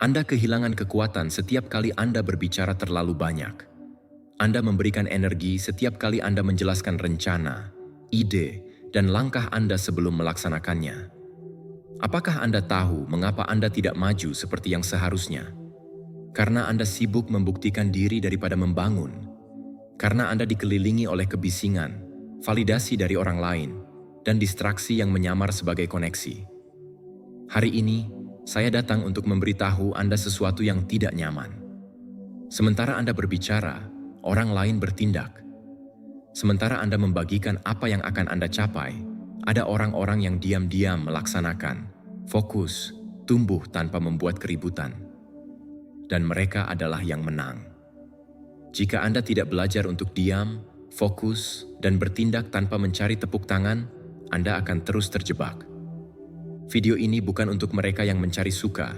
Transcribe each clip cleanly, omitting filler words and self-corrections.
Anda kehilangan kekuatan setiap kali Anda berbicara terlalu banyak. Anda memberikan energi setiap kali Anda menjelaskan rencana, ide, dan langkah Anda sebelum melaksanakannya. Apakah Anda tahu mengapa Anda tidak maju seperti yang seharusnya? Karena Anda sibuk membuktikan diri daripada membangun. Karena Anda dikelilingi oleh kebisingan, validasi dari orang lain, dan distraksi yang menyamar sebagai koneksi. Hari ini, saya datang untuk memberitahu Anda sesuatu yang tidak nyaman. Sementara Anda berbicara, orang lain bertindak. Sementara Anda membagikan apa yang akan Anda capai, ada orang-orang yang diam-diam melaksanakan, fokus, tumbuh tanpa membuat keributan. Dan mereka adalah yang menang. Jika Anda tidak belajar untuk diam, fokus, dan bertindak tanpa mencari tepuk tangan, Anda akan terus terjebak. Video ini bukan untuk mereka yang mencari suka.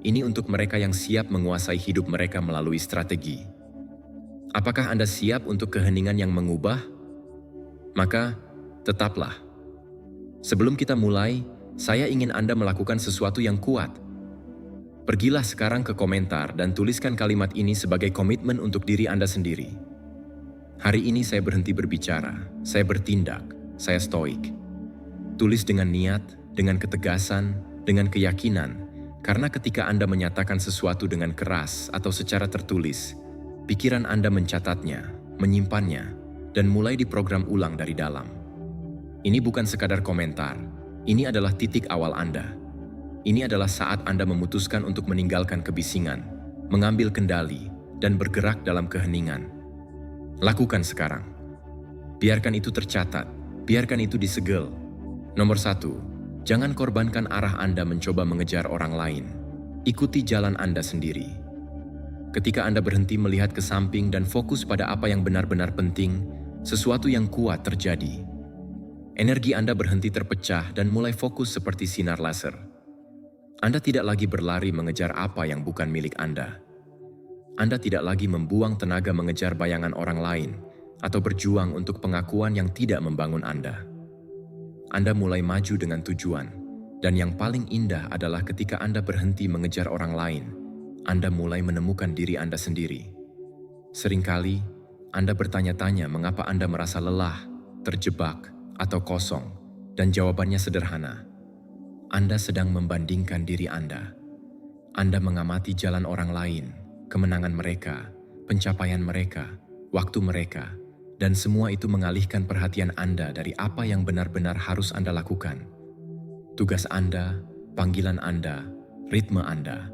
Ini untuk mereka yang siap menguasai hidup mereka melalui strategi. Apakah Anda siap untuk keheningan yang mengubah? Maka, tetaplah. Sebelum kita mulai, saya ingin Anda melakukan sesuatu yang kuat. Pergilah sekarang ke komentar dan tuliskan kalimat ini sebagai komitmen untuk diri Anda sendiri. Hari ini saya berhenti berbicara, saya bertindak, saya stoik. Tulis dengan niat, dengan ketegasan, dengan keyakinan, karena ketika Anda menyatakan sesuatu dengan keras atau secara tertulis, pikiran Anda mencatatnya, menyimpannya, dan mulai diprogram ulang dari dalam. Ini bukan sekadar komentar, ini adalah titik awal Anda. Ini adalah saat Anda memutuskan untuk meninggalkan kebisingan, mengambil kendali, dan bergerak dalam keheningan. Lakukan sekarang. Biarkan itu tercatat, biarkan itu disegel. Nomor 1, jangan korbankan arah Anda mencoba mengejar orang lain. Ikuti jalan Anda sendiri. Ketika Anda berhenti melihat ke samping dan fokus pada apa yang benar-benar penting, sesuatu yang kuat terjadi. Energi Anda berhenti terpecah dan mulai fokus seperti sinar laser. Anda tidak lagi berlari mengejar apa yang bukan milik Anda. Anda tidak lagi membuang tenaga mengejar bayangan orang lain atau berjuang untuk pengakuan yang tidak membangun Anda. Anda mulai maju dengan tujuan, dan yang paling indah adalah ketika Anda berhenti mengejar orang lain, Anda mulai menemukan diri Anda sendiri. Seringkali, Anda bertanya-tanya mengapa Anda merasa lelah, terjebak, atau kosong, dan jawabannya sederhana. Anda sedang membandingkan diri Anda. Anda mengamati jalan orang lain, kemenangan mereka, pencapaian mereka, waktu mereka, dan semua itu mengalihkan perhatian Anda dari apa yang benar-benar harus Anda lakukan. Tugas Anda, panggilan Anda, ritme Anda.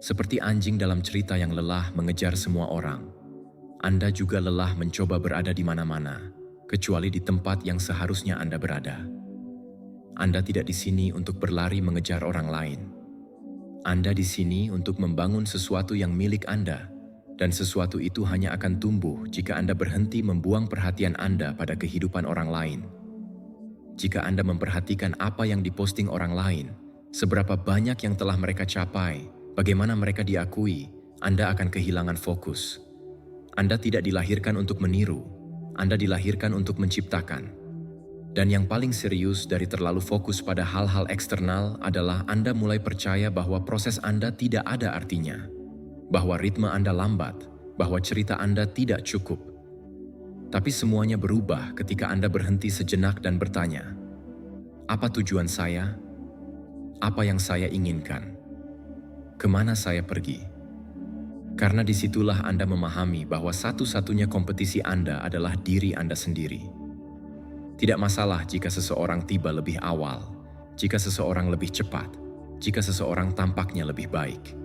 Seperti anjing dalam cerita yang lelah mengejar semua orang, Anda juga lelah mencoba berada di mana-mana, kecuali di tempat yang seharusnya Anda berada. Anda tidak di sini untuk berlari mengejar orang lain. Anda di sini untuk membangun sesuatu yang milik Anda, dan sesuatu itu hanya akan tumbuh jika Anda berhenti membuang perhatian Anda pada kehidupan orang lain. Jika Anda memperhatikan apa yang diposting orang lain, seberapa banyak yang telah mereka capai, bagaimana mereka diakui, Anda akan kehilangan fokus. Anda tidak dilahirkan untuk meniru, Anda dilahirkan untuk menciptakan. Dan yang paling serius dari terlalu fokus pada hal-hal eksternal adalah Anda mulai percaya bahwa proses Anda tidak ada artinya, bahwa ritme Anda lambat, bahwa cerita Anda tidak cukup. Tapi semuanya berubah ketika Anda berhenti sejenak dan bertanya, apa tujuan saya? Apa yang saya inginkan? Kemana saya pergi? Karena disitulah Anda memahami bahwa satu-satunya kompetisi Anda adalah diri Anda sendiri. Tidak masalah jika seseorang tiba lebih awal, jika seseorang lebih cepat, jika seseorang tampaknya lebih baik.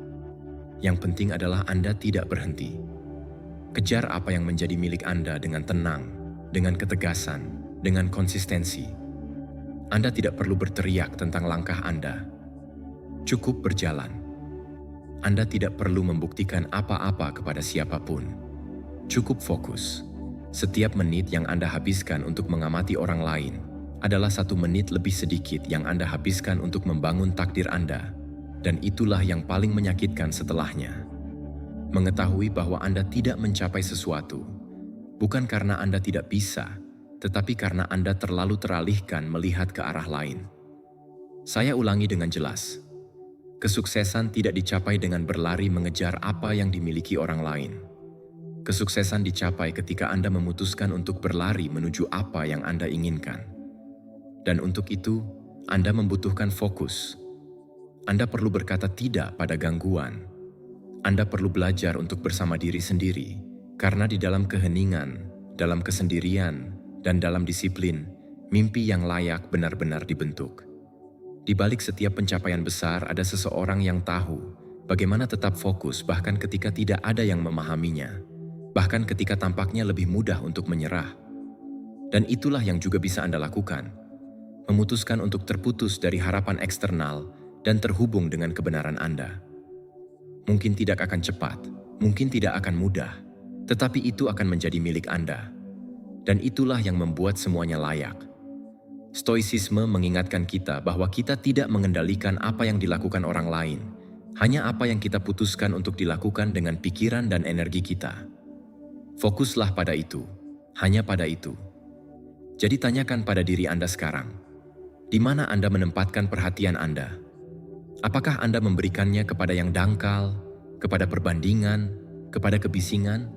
Yang penting adalah Anda tidak berhenti. Kejar apa yang menjadi milik Anda dengan tenang, dengan ketegasan, dengan konsistensi. Anda tidak perlu berteriak tentang langkah Anda. Cukup berjalan. Anda tidak perlu membuktikan apa-apa kepada siapapun. Cukup fokus. Setiap menit yang Anda habiskan untuk mengamati orang lain adalah 1 menit lebih sedikit yang Anda habiskan untuk membangun takdir Anda. Dan itulah yang paling menyakitkan setelahnya. Mengetahui bahwa Anda tidak mencapai sesuatu, bukan karena Anda tidak bisa, tetapi karena Anda terlalu teralihkan melihat ke arah lain. Saya ulangi dengan jelas. Kesuksesan tidak dicapai dengan berlari mengejar apa yang dimiliki orang lain. Kesuksesan dicapai ketika Anda memutuskan untuk berlari menuju apa yang Anda inginkan. Dan untuk itu, Anda membutuhkan fokus. Anda perlu berkata tidak pada gangguan. Anda perlu belajar untuk bersama diri sendiri, karena di dalam keheningan, dalam kesendirian, dan dalam disiplin, mimpi yang layak benar-benar dibentuk. Di balik setiap pencapaian besar ada seseorang yang tahu bagaimana tetap fokus bahkan ketika tidak ada yang memahaminya, bahkan ketika tampaknya lebih mudah untuk menyerah. Dan itulah yang juga bisa Anda lakukan, memutuskan untuk terputus dari harapan eksternal dan terhubung dengan kebenaran Anda. Mungkin tidak akan cepat, mungkin tidak akan mudah, tetapi itu akan menjadi milik Anda. Dan itulah yang membuat semuanya layak. Stoicisme mengingatkan kita bahwa kita tidak mengendalikan apa yang dilakukan orang lain, hanya apa yang kita putuskan untuk dilakukan dengan pikiran dan energi kita. Fokuslah pada itu, hanya pada itu. Jadi tanyakan pada diri Anda sekarang, di mana Anda menempatkan perhatian Anda? Apakah Anda memberikannya kepada yang dangkal, kepada perbandingan, kepada kebisingan?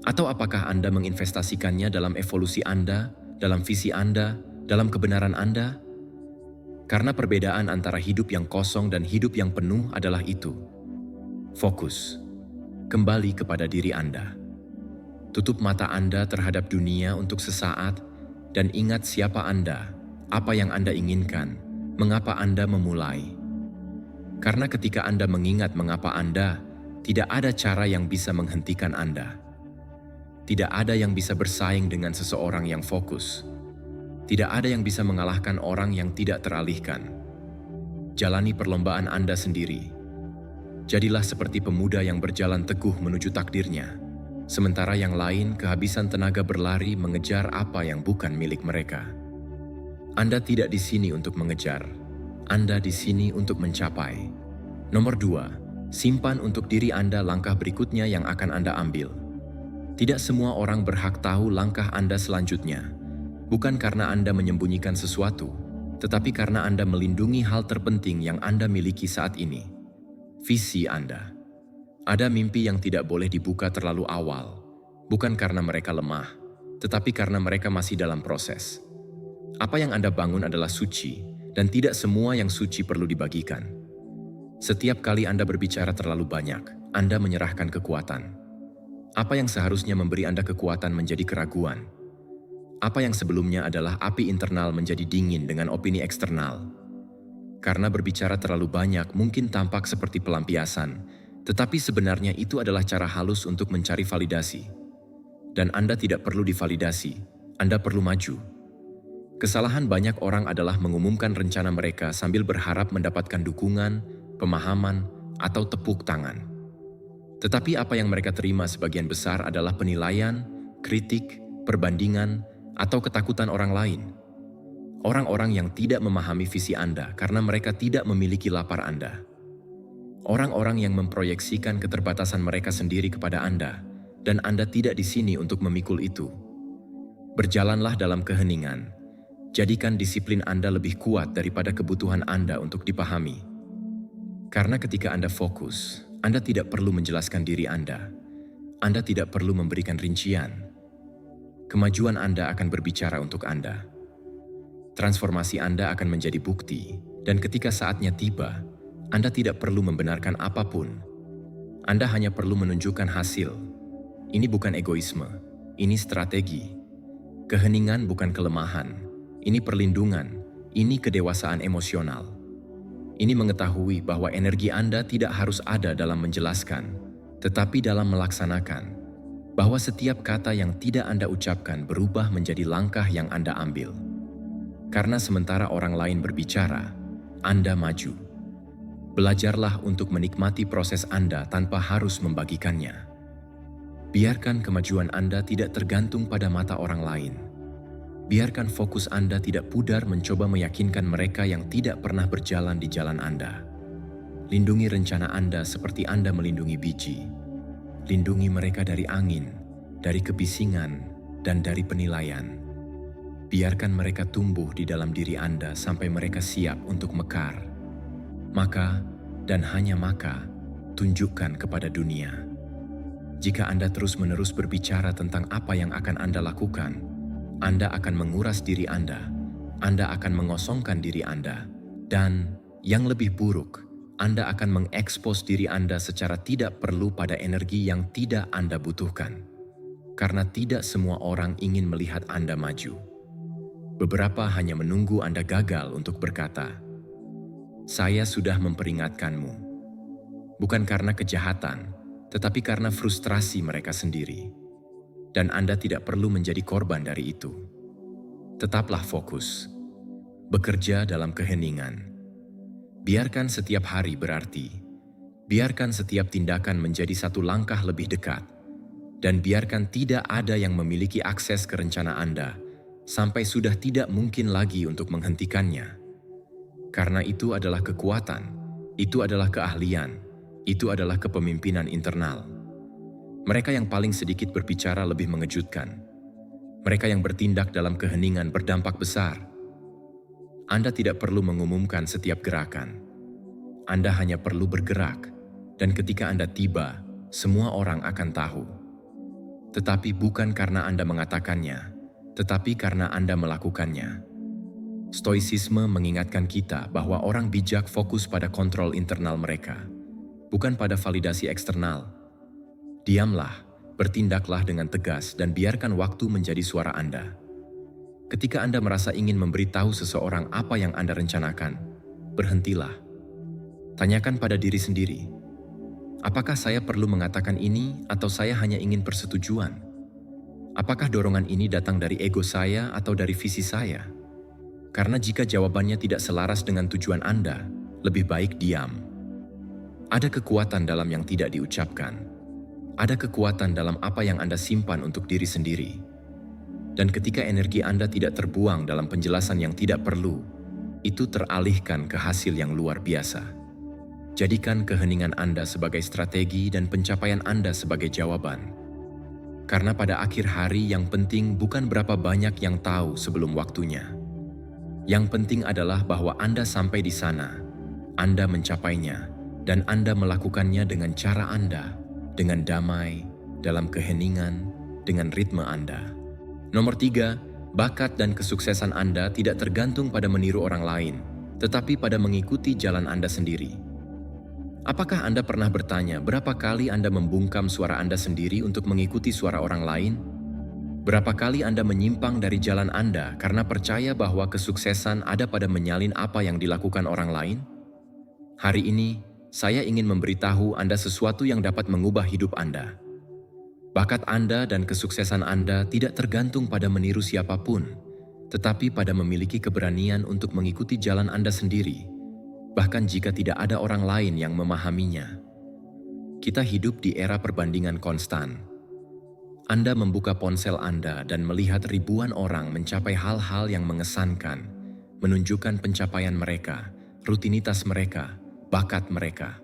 Atau apakah Anda menginvestasikannya dalam evolusi Anda, dalam visi Anda, dalam kebenaran Anda? Karena perbedaan antara hidup yang kosong dan hidup yang penuh adalah itu. Fokus. Kembali kepada diri Anda. Tutup mata Anda terhadap dunia untuk sesaat dan ingat siapa Anda, apa yang Anda inginkan, mengapa Anda memulai. Karena ketika Anda mengingat mengapa Anda, tidak ada cara yang bisa menghentikan Anda. Tidak ada yang bisa bersaing dengan seseorang yang fokus. Tidak ada yang bisa mengalahkan orang yang tidak teralihkan. Jalani perlombaan Anda sendiri. Jadilah seperti pemuda yang berjalan teguh menuju takdirnya, sementara yang lain kehabisan tenaga berlari mengejar apa yang bukan milik mereka. Anda tidak di sini untuk mengejar. Anda di sini untuk mencapai. Nomor 2, simpan untuk diri Anda langkah berikutnya yang akan Anda ambil. Tidak semua orang berhak tahu langkah Anda selanjutnya. Bukan karena Anda menyembunyikan sesuatu, tetapi karena Anda melindungi hal terpenting yang Anda miliki saat ini. Visi Anda. Ada mimpi yang tidak boleh dibuka terlalu awal, bukan karena mereka lemah, tetapi karena mereka masih dalam proses. Apa yang Anda bangun adalah suci, dan tidak semua yang suci perlu dibagikan. Setiap kali Anda berbicara terlalu banyak, Anda menyerahkan kekuatan. Apa yang seharusnya memberi Anda kekuatan menjadi keraguan. Apa yang sebelumnya adalah api internal menjadi dingin dengan opini eksternal. Karena berbicara terlalu banyak mungkin tampak seperti pelampiasan, tetapi sebenarnya itu adalah cara halus untuk mencari validasi. Dan Anda tidak perlu divalidasi, Anda perlu maju. Kesalahan banyak orang adalah mengumumkan rencana mereka sambil berharap mendapatkan dukungan, pemahaman, atau tepuk tangan. Tetapi apa yang mereka terima sebagian besar adalah penilaian, kritik, perbandingan, atau ketakutan orang lain. Orang-orang yang tidak memahami visi Anda karena mereka tidak memiliki lapar Anda. Orang-orang yang memproyeksikan keterbatasan mereka sendiri kepada Anda, dan Anda tidak di sini untuk memikul itu. Berjalanlah dalam keheningan. Jadikan disiplin Anda lebih kuat daripada kebutuhan Anda untuk dipahami. Karena ketika Anda fokus, Anda tidak perlu menjelaskan diri Anda. Anda tidak perlu memberikan rincian. Kemajuan Anda akan berbicara untuk Anda. Transformasi Anda akan menjadi bukti, dan ketika saatnya tiba, Anda tidak perlu membenarkan apapun. Anda hanya perlu menunjukkan hasil. Ini bukan egoisme, ini strategi. Keheningan bukan kelemahan, ini perlindungan, ini kedewasaan emosional. Ini mengetahui bahwa energi Anda tidak harus ada dalam menjelaskan, tetapi dalam melaksanakan. Bahwa setiap kata yang tidak Anda ucapkan berubah menjadi langkah yang Anda ambil. Karena sementara orang lain berbicara, Anda maju. Belajarlah untuk menikmati proses Anda tanpa harus membagikannya. Biarkan kemajuan Anda tidak tergantung pada mata orang lain. Biarkan fokus Anda tidak pudar mencoba meyakinkan mereka yang tidak pernah berjalan di jalan Anda. Lindungi rencana Anda seperti Anda melindungi biji. Lindungi mereka dari angin, dari kebisingan, dan dari penilaian. Biarkan mereka tumbuh di dalam diri Anda sampai mereka siap untuk mekar. Maka, dan hanya maka tunjukkan kepada dunia. Jika Anda terus-menerus berbicara tentang apa yang akan Anda lakukan, Anda akan menguras diri Anda akan mengosongkan diri Anda, dan yang lebih buruk, Anda akan mengekspos diri Anda secara tidak perlu pada energi yang tidak Anda butuhkan. Karena tidak semua orang ingin melihat Anda maju. Beberapa hanya menunggu Anda gagal untuk berkata, "Saya sudah memperingatkanmu." Bukan karena kejahatan, tetapi karena frustrasi mereka sendiri. Dan Anda tidak perlu menjadi korban dari itu. Tetaplah fokus. Bekerja dalam keheningan. Biarkan setiap hari berarti. Biarkan setiap tindakan menjadi satu langkah lebih dekat. Dan biarkan tidak ada yang memiliki akses ke rencana Anda sampai sudah tidak mungkin lagi untuk menghentikannya. Karena itu adalah kekuatan, itu adalah keahlian, itu adalah kepemimpinan internal. Mereka yang paling sedikit berbicara lebih mengejutkan. Mereka yang bertindak dalam keheningan berdampak besar. Anda tidak perlu mengumumkan setiap gerakan. Anda hanya perlu bergerak, dan ketika Anda tiba, semua orang akan tahu. Tetapi bukan karena Anda mengatakannya, tetapi karena Anda melakukannya. Stoicisme mengingatkan kita bahwa orang bijak fokus pada kontrol internal mereka, bukan pada validasi eksternal. Diamlah, bertindaklah dengan tegas dan biarkan waktu menjadi suara Anda. Ketika Anda merasa ingin memberitahu seseorang apa yang Anda rencanakan, berhentilah. Tanyakan pada diri sendiri, apakah saya perlu mengatakan ini atau saya hanya ingin persetujuan? Apakah dorongan ini datang dari ego saya atau dari visi saya? Karena jika jawabannya tidak selaras dengan tujuan Anda, lebih baik diam. Ada kekuatan dalam yang tidak diucapkan. Ada kekuatan dalam apa yang Anda simpan untuk diri sendiri. Dan ketika energi Anda tidak terbuang dalam penjelasan yang tidak perlu, itu teralihkan ke hasil yang luar biasa. Jadikan keheningan Anda sebagai strategi dan pencapaian Anda sebagai jawaban. Karena pada akhir hari yang penting bukan berapa banyak yang tahu sebelum waktunya. Yang penting adalah bahwa Anda sampai di sana, Anda mencapainya, dan Anda melakukannya dengan cara Anda, dengan damai, dalam keheningan, dengan ritme Anda. Nomor 3, bakat dan kesuksesan Anda tidak tergantung pada meniru orang lain, tetapi pada mengikuti jalan Anda sendiri. Apakah Anda pernah bertanya berapa kali Anda membungkam suara Anda sendiri untuk mengikuti suara orang lain? Berapa kali Anda menyimpang dari jalan Anda karena percaya bahwa kesuksesan ada pada menyalin apa yang dilakukan orang lain? Hari ini, saya ingin memberitahu Anda sesuatu yang dapat mengubah hidup Anda. Bakat Anda dan kesuksesan Anda tidak tergantung pada meniru siapapun, tetapi pada memiliki keberanian untuk mengikuti jalan Anda sendiri, bahkan jika tidak ada orang lain yang memahaminya. Kita hidup di era perbandingan konstan. Anda membuka ponsel Anda dan melihat ribuan orang mencapai hal-hal yang mengesankan, menunjukkan pencapaian mereka, rutinitas mereka, bakat mereka.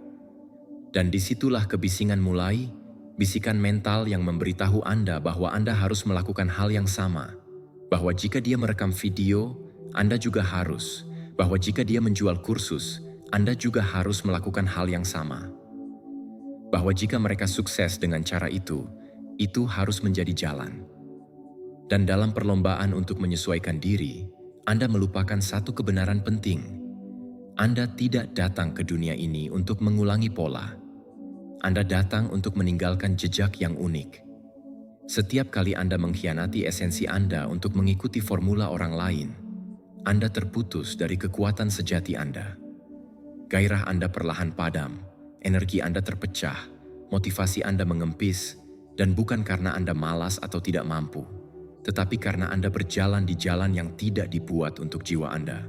Dan disitulah kebisingan mulai, bisikan mental yang memberitahu Anda bahwa Anda harus melakukan hal yang sama, bahwa jika dia merekam video, Anda juga harus, bahwa jika dia menjual kursus, Anda juga harus melakukan hal yang sama. Bahwa jika mereka sukses dengan cara itu harus menjadi jalan. Dan dalam perlombaan untuk menyesuaikan diri, Anda melupakan satu kebenaran penting. Anda tidak datang ke dunia ini untuk mengulangi pola. Anda datang untuk meninggalkan jejak yang unik. Setiap kali Anda mengkhianati esensi Anda untuk mengikuti formula orang lain, Anda terputus dari kekuatan sejati Anda. Gairah Anda perlahan padam, energi Anda terpecah, motivasi Anda mengempis, dan bukan karena Anda malas atau tidak mampu, tetapi karena Anda berjalan di jalan yang tidak dibuat untuk jiwa Anda.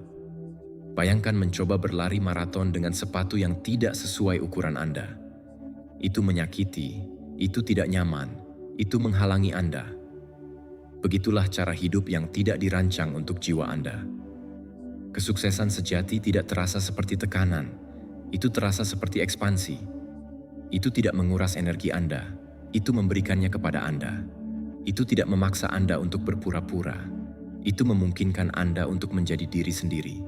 Bayangkan mencoba berlari maraton dengan sepatu yang tidak sesuai ukuran Anda. Itu menyakiti, itu tidak nyaman, itu menghalangi Anda. Begitulah cara hidup yang tidak dirancang untuk jiwa Anda. Kesuksesan sejati tidak terasa seperti tekanan, itu terasa seperti ekspansi. Itu tidak menguras energi Anda, itu memberikannya kepada Anda. Itu tidak memaksa Anda untuk berpura-pura, itu memungkinkan Anda untuk menjadi diri sendiri.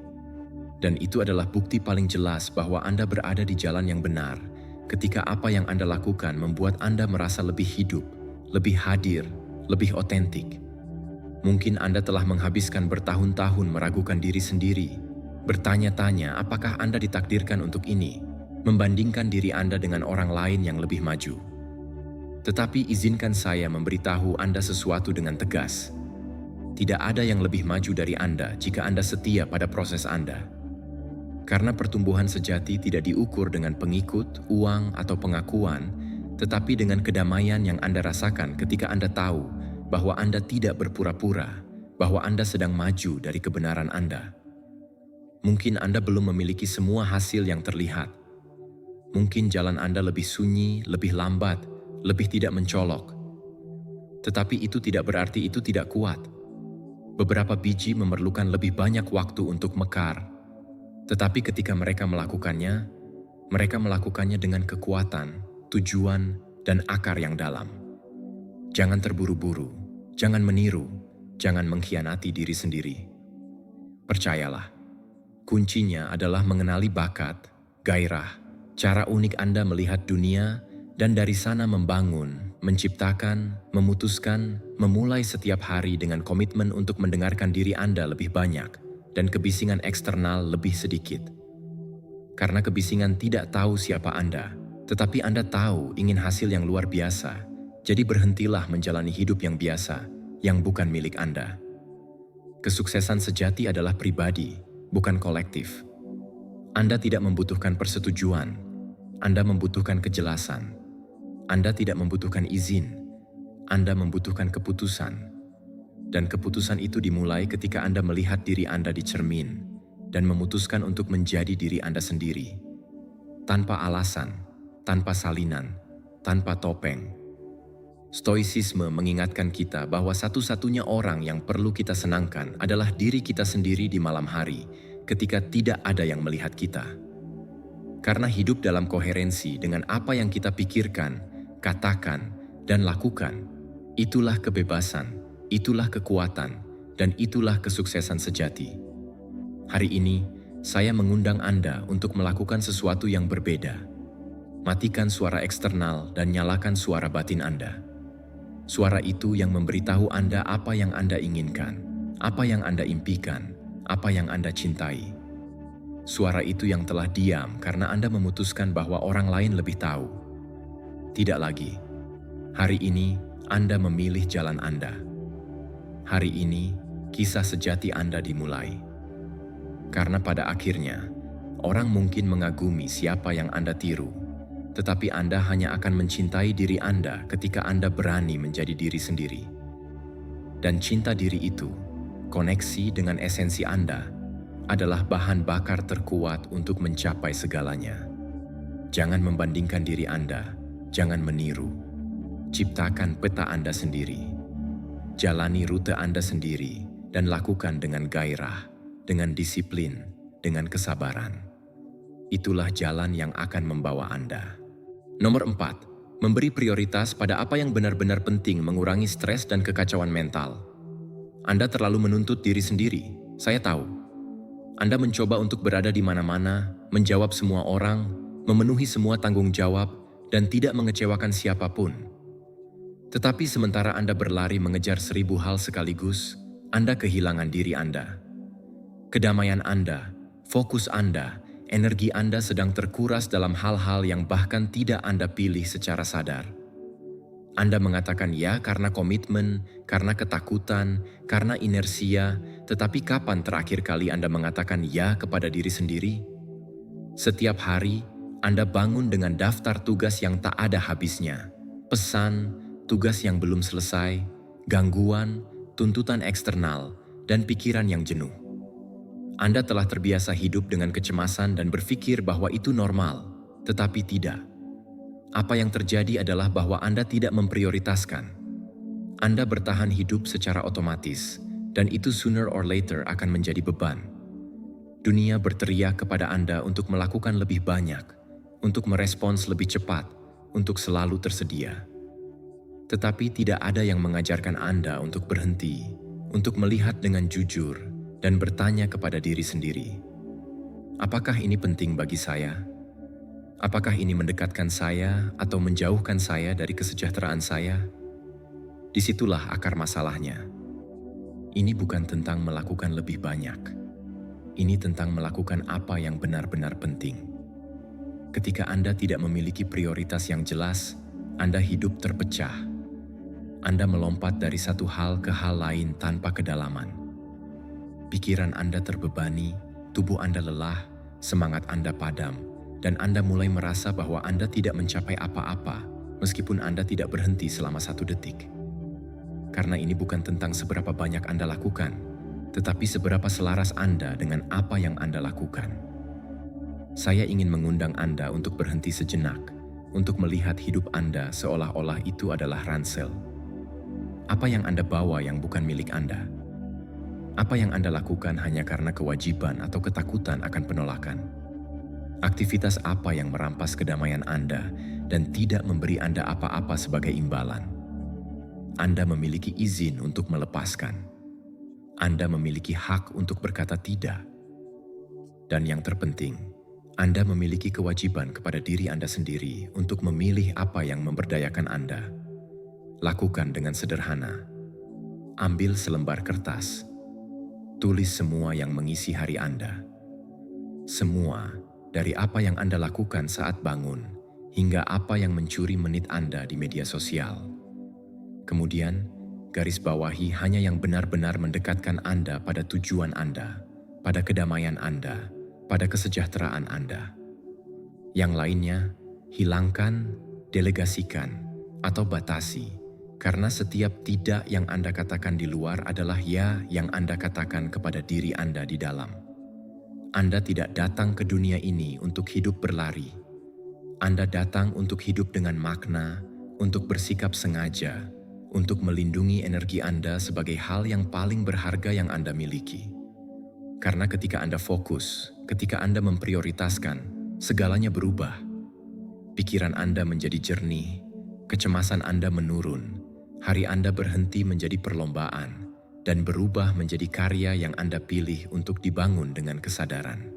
Dan itu adalah bukti paling jelas bahwa Anda berada di jalan yang benar ketika apa yang Anda lakukan membuat Anda merasa lebih hidup, lebih hadir, lebih otentik. Mungkin Anda telah menghabiskan bertahun-tahun meragukan diri sendiri, bertanya-tanya apakah Anda ditakdirkan untuk ini, membandingkan diri Anda dengan orang lain yang lebih maju. Tetapi izinkan saya memberitahu Anda sesuatu dengan tegas. Tidak ada yang lebih maju dari Anda jika Anda setia pada proses Anda. Karena pertumbuhan sejati tidak diukur dengan pengikut, uang, atau pengakuan, tetapi dengan kedamaian yang Anda rasakan ketika Anda tahu bahwa Anda tidak berpura-pura, bahwa Anda sedang maju dari kebenaran Anda. Mungkin Anda belum memiliki semua hasil yang terlihat. Mungkin jalan Anda lebih sunyi, lebih lambat, lebih tidak mencolok. Tetapi itu tidak berarti itu tidak kuat. Beberapa biji memerlukan lebih banyak waktu untuk mekar. Tetapi ketika mereka melakukannya dengan kekuatan, tujuan, dan akar yang dalam. Jangan terburu-buru, jangan meniru, jangan mengkhianati diri sendiri. Percayalah, kuncinya adalah mengenali bakat, gairah, cara unik Anda melihat dunia, dan dari sana membangun, menciptakan, memutuskan, memulai setiap hari dengan komitmen untuk mendengarkan diri Anda lebih banyak dan kebisingan eksternal lebih sedikit. Karena kebisingan tidak tahu siapa Anda, tetapi Anda tahu ingin hasil yang luar biasa, jadi berhentilah menjalani hidup yang biasa, yang bukan milik Anda. Kesuksesan sejati adalah pribadi, bukan kolektif. Anda tidak membutuhkan persetujuan, Anda membutuhkan kejelasan. Anda tidak membutuhkan izin, Anda membutuhkan keputusan. Dan keputusan itu dimulai ketika Anda melihat diri Anda di cermin dan memutuskan untuk menjadi diri Anda sendiri. Tanpa alasan, tanpa salinan, tanpa topeng. Stoicisme mengingatkan kita bahwa satu-satunya orang yang perlu kita senangkan adalah diri kita sendiri di malam hari ketika tidak ada yang melihat kita. Karena hidup dalam koherensi dengan apa yang kita pikirkan, katakan, dan lakukan, itulah kebebasan. Itulah kekuatan, dan itulah kesuksesan sejati. Hari ini, saya mengundang Anda untuk melakukan sesuatu yang berbeda. Matikan suara eksternal dan nyalakan suara batin Anda. Suara itu yang memberitahu Anda apa yang Anda inginkan, apa yang Anda impikan, apa yang Anda cintai. Suara itu yang telah diam karena Anda memutuskan bahwa orang lain lebih tahu. Tidak lagi. Hari ini, Anda memilih jalan Anda. Hari ini, kisah sejati Anda dimulai. Karena pada akhirnya, orang mungkin mengagumi siapa yang Anda tiru, tetapi Anda hanya akan mencintai diri Anda ketika Anda berani menjadi diri sendiri. Dan cinta diri itu, koneksi dengan esensi Anda, adalah bahan bakar terkuat untuk mencapai segalanya. Jangan membandingkan diri Anda, jangan meniru. Ciptakan peta Anda sendiri. Jalani rute Anda sendiri dan lakukan dengan gairah, dengan disiplin, dengan kesabaran. Itulah jalan yang akan membawa Anda. Nomor 4, memberi prioritas pada apa yang benar-benar penting mengurangi stres dan kekacauan mental. Anda terlalu menuntut diri sendiri, saya tahu. Anda mencoba untuk berada di mana-mana, menjawab semua orang, memenuhi semua tanggung jawab, dan tidak mengecewakan siapapun. Tetapi sementara Anda berlari mengejar 1000 hal sekaligus, Anda kehilangan diri Anda. Kedamaian Anda, fokus Anda, energi Anda sedang terkuras dalam hal-hal yang bahkan tidak Anda pilih secara sadar. Anda mengatakan ya karena komitmen, karena ketakutan, karena inersia, tetapi kapan terakhir kali Anda mengatakan ya kepada diri sendiri? Setiap hari, Anda bangun dengan daftar tugas yang tak ada habisnya, pesan, tugas yang belum selesai, gangguan, tuntutan eksternal, dan pikiran yang jenuh. Anda telah terbiasa hidup dengan kecemasan dan berpikir bahwa itu normal, tetapi tidak. Apa yang terjadi adalah bahwa Anda tidak memprioritaskan. Anda bertahan hidup secara otomatis, dan itu sooner or later akan menjadi beban. Dunia berteriak kepada Anda untuk melakukan lebih banyak, untuk merespons lebih cepat, untuk selalu tersedia. Tetapi tidak ada yang mengajarkan Anda untuk berhenti, untuk melihat dengan jujur, dan bertanya kepada diri sendiri. Apakah ini penting bagi saya? Apakah ini mendekatkan saya atau menjauhkan saya dari kesejahteraan saya? Disitulah akar masalahnya. Ini bukan tentang melakukan lebih banyak. Ini tentang melakukan apa yang benar-benar penting. Ketika Anda tidak memiliki prioritas yang jelas, Anda hidup terpecah. Anda melompat dari satu hal ke hal lain tanpa kedalaman. Pikiran Anda terbebani, tubuh Anda lelah, semangat Anda padam, dan Anda mulai merasa bahwa Anda tidak mencapai apa-apa, meskipun Anda tidak berhenti selama 1 detik. Karena ini bukan tentang seberapa banyak Anda lakukan, tetapi seberapa selaras Anda dengan apa yang Anda lakukan. Saya ingin mengundang Anda untuk berhenti sejenak, untuk melihat hidup Anda seolah-olah itu adalah ransel. Apa yang Anda bawa yang bukan milik Anda? Apa yang Anda lakukan hanya karena kewajiban atau ketakutan akan penolakan? Aktivitas apa yang merampas kedamaian Anda dan tidak memberi Anda apa-apa sebagai imbalan? Anda memiliki izin untuk melepaskan. Anda memiliki hak untuk berkata tidak. Dan yang terpenting, Anda memiliki kewajiban kepada diri Anda sendiri untuk memilih apa yang memberdayakan Anda. Lakukan dengan sederhana. Ambil selembar kertas. Tulis semua yang mengisi hari Anda. Semua, dari apa yang Anda lakukan saat bangun, hingga apa yang mencuri menit Anda di media sosial. Kemudian, garis bawahi hanya yang benar-benar mendekatkan Anda pada tujuan Anda, pada kedamaian Anda, pada kesejahteraan Anda. Yang lainnya, hilangkan, delegasikan, atau batasi, karena setiap tidak yang Anda katakan di luar adalah ya yang Anda katakan kepada diri Anda di dalam. Anda tidak datang ke dunia ini untuk hidup berlari. Anda datang untuk hidup dengan makna, untuk bersikap sengaja, untuk melindungi energi Anda sebagai hal yang paling berharga yang Anda miliki. Karena ketika Anda fokus, ketika Anda memprioritaskan, segalanya berubah. Pikiran Anda menjadi jernih, kecemasan Anda menurun, hari Anda berhenti menjadi perlombaan, dan berubah menjadi karya yang Anda pilih untuk dibangun dengan kesadaran.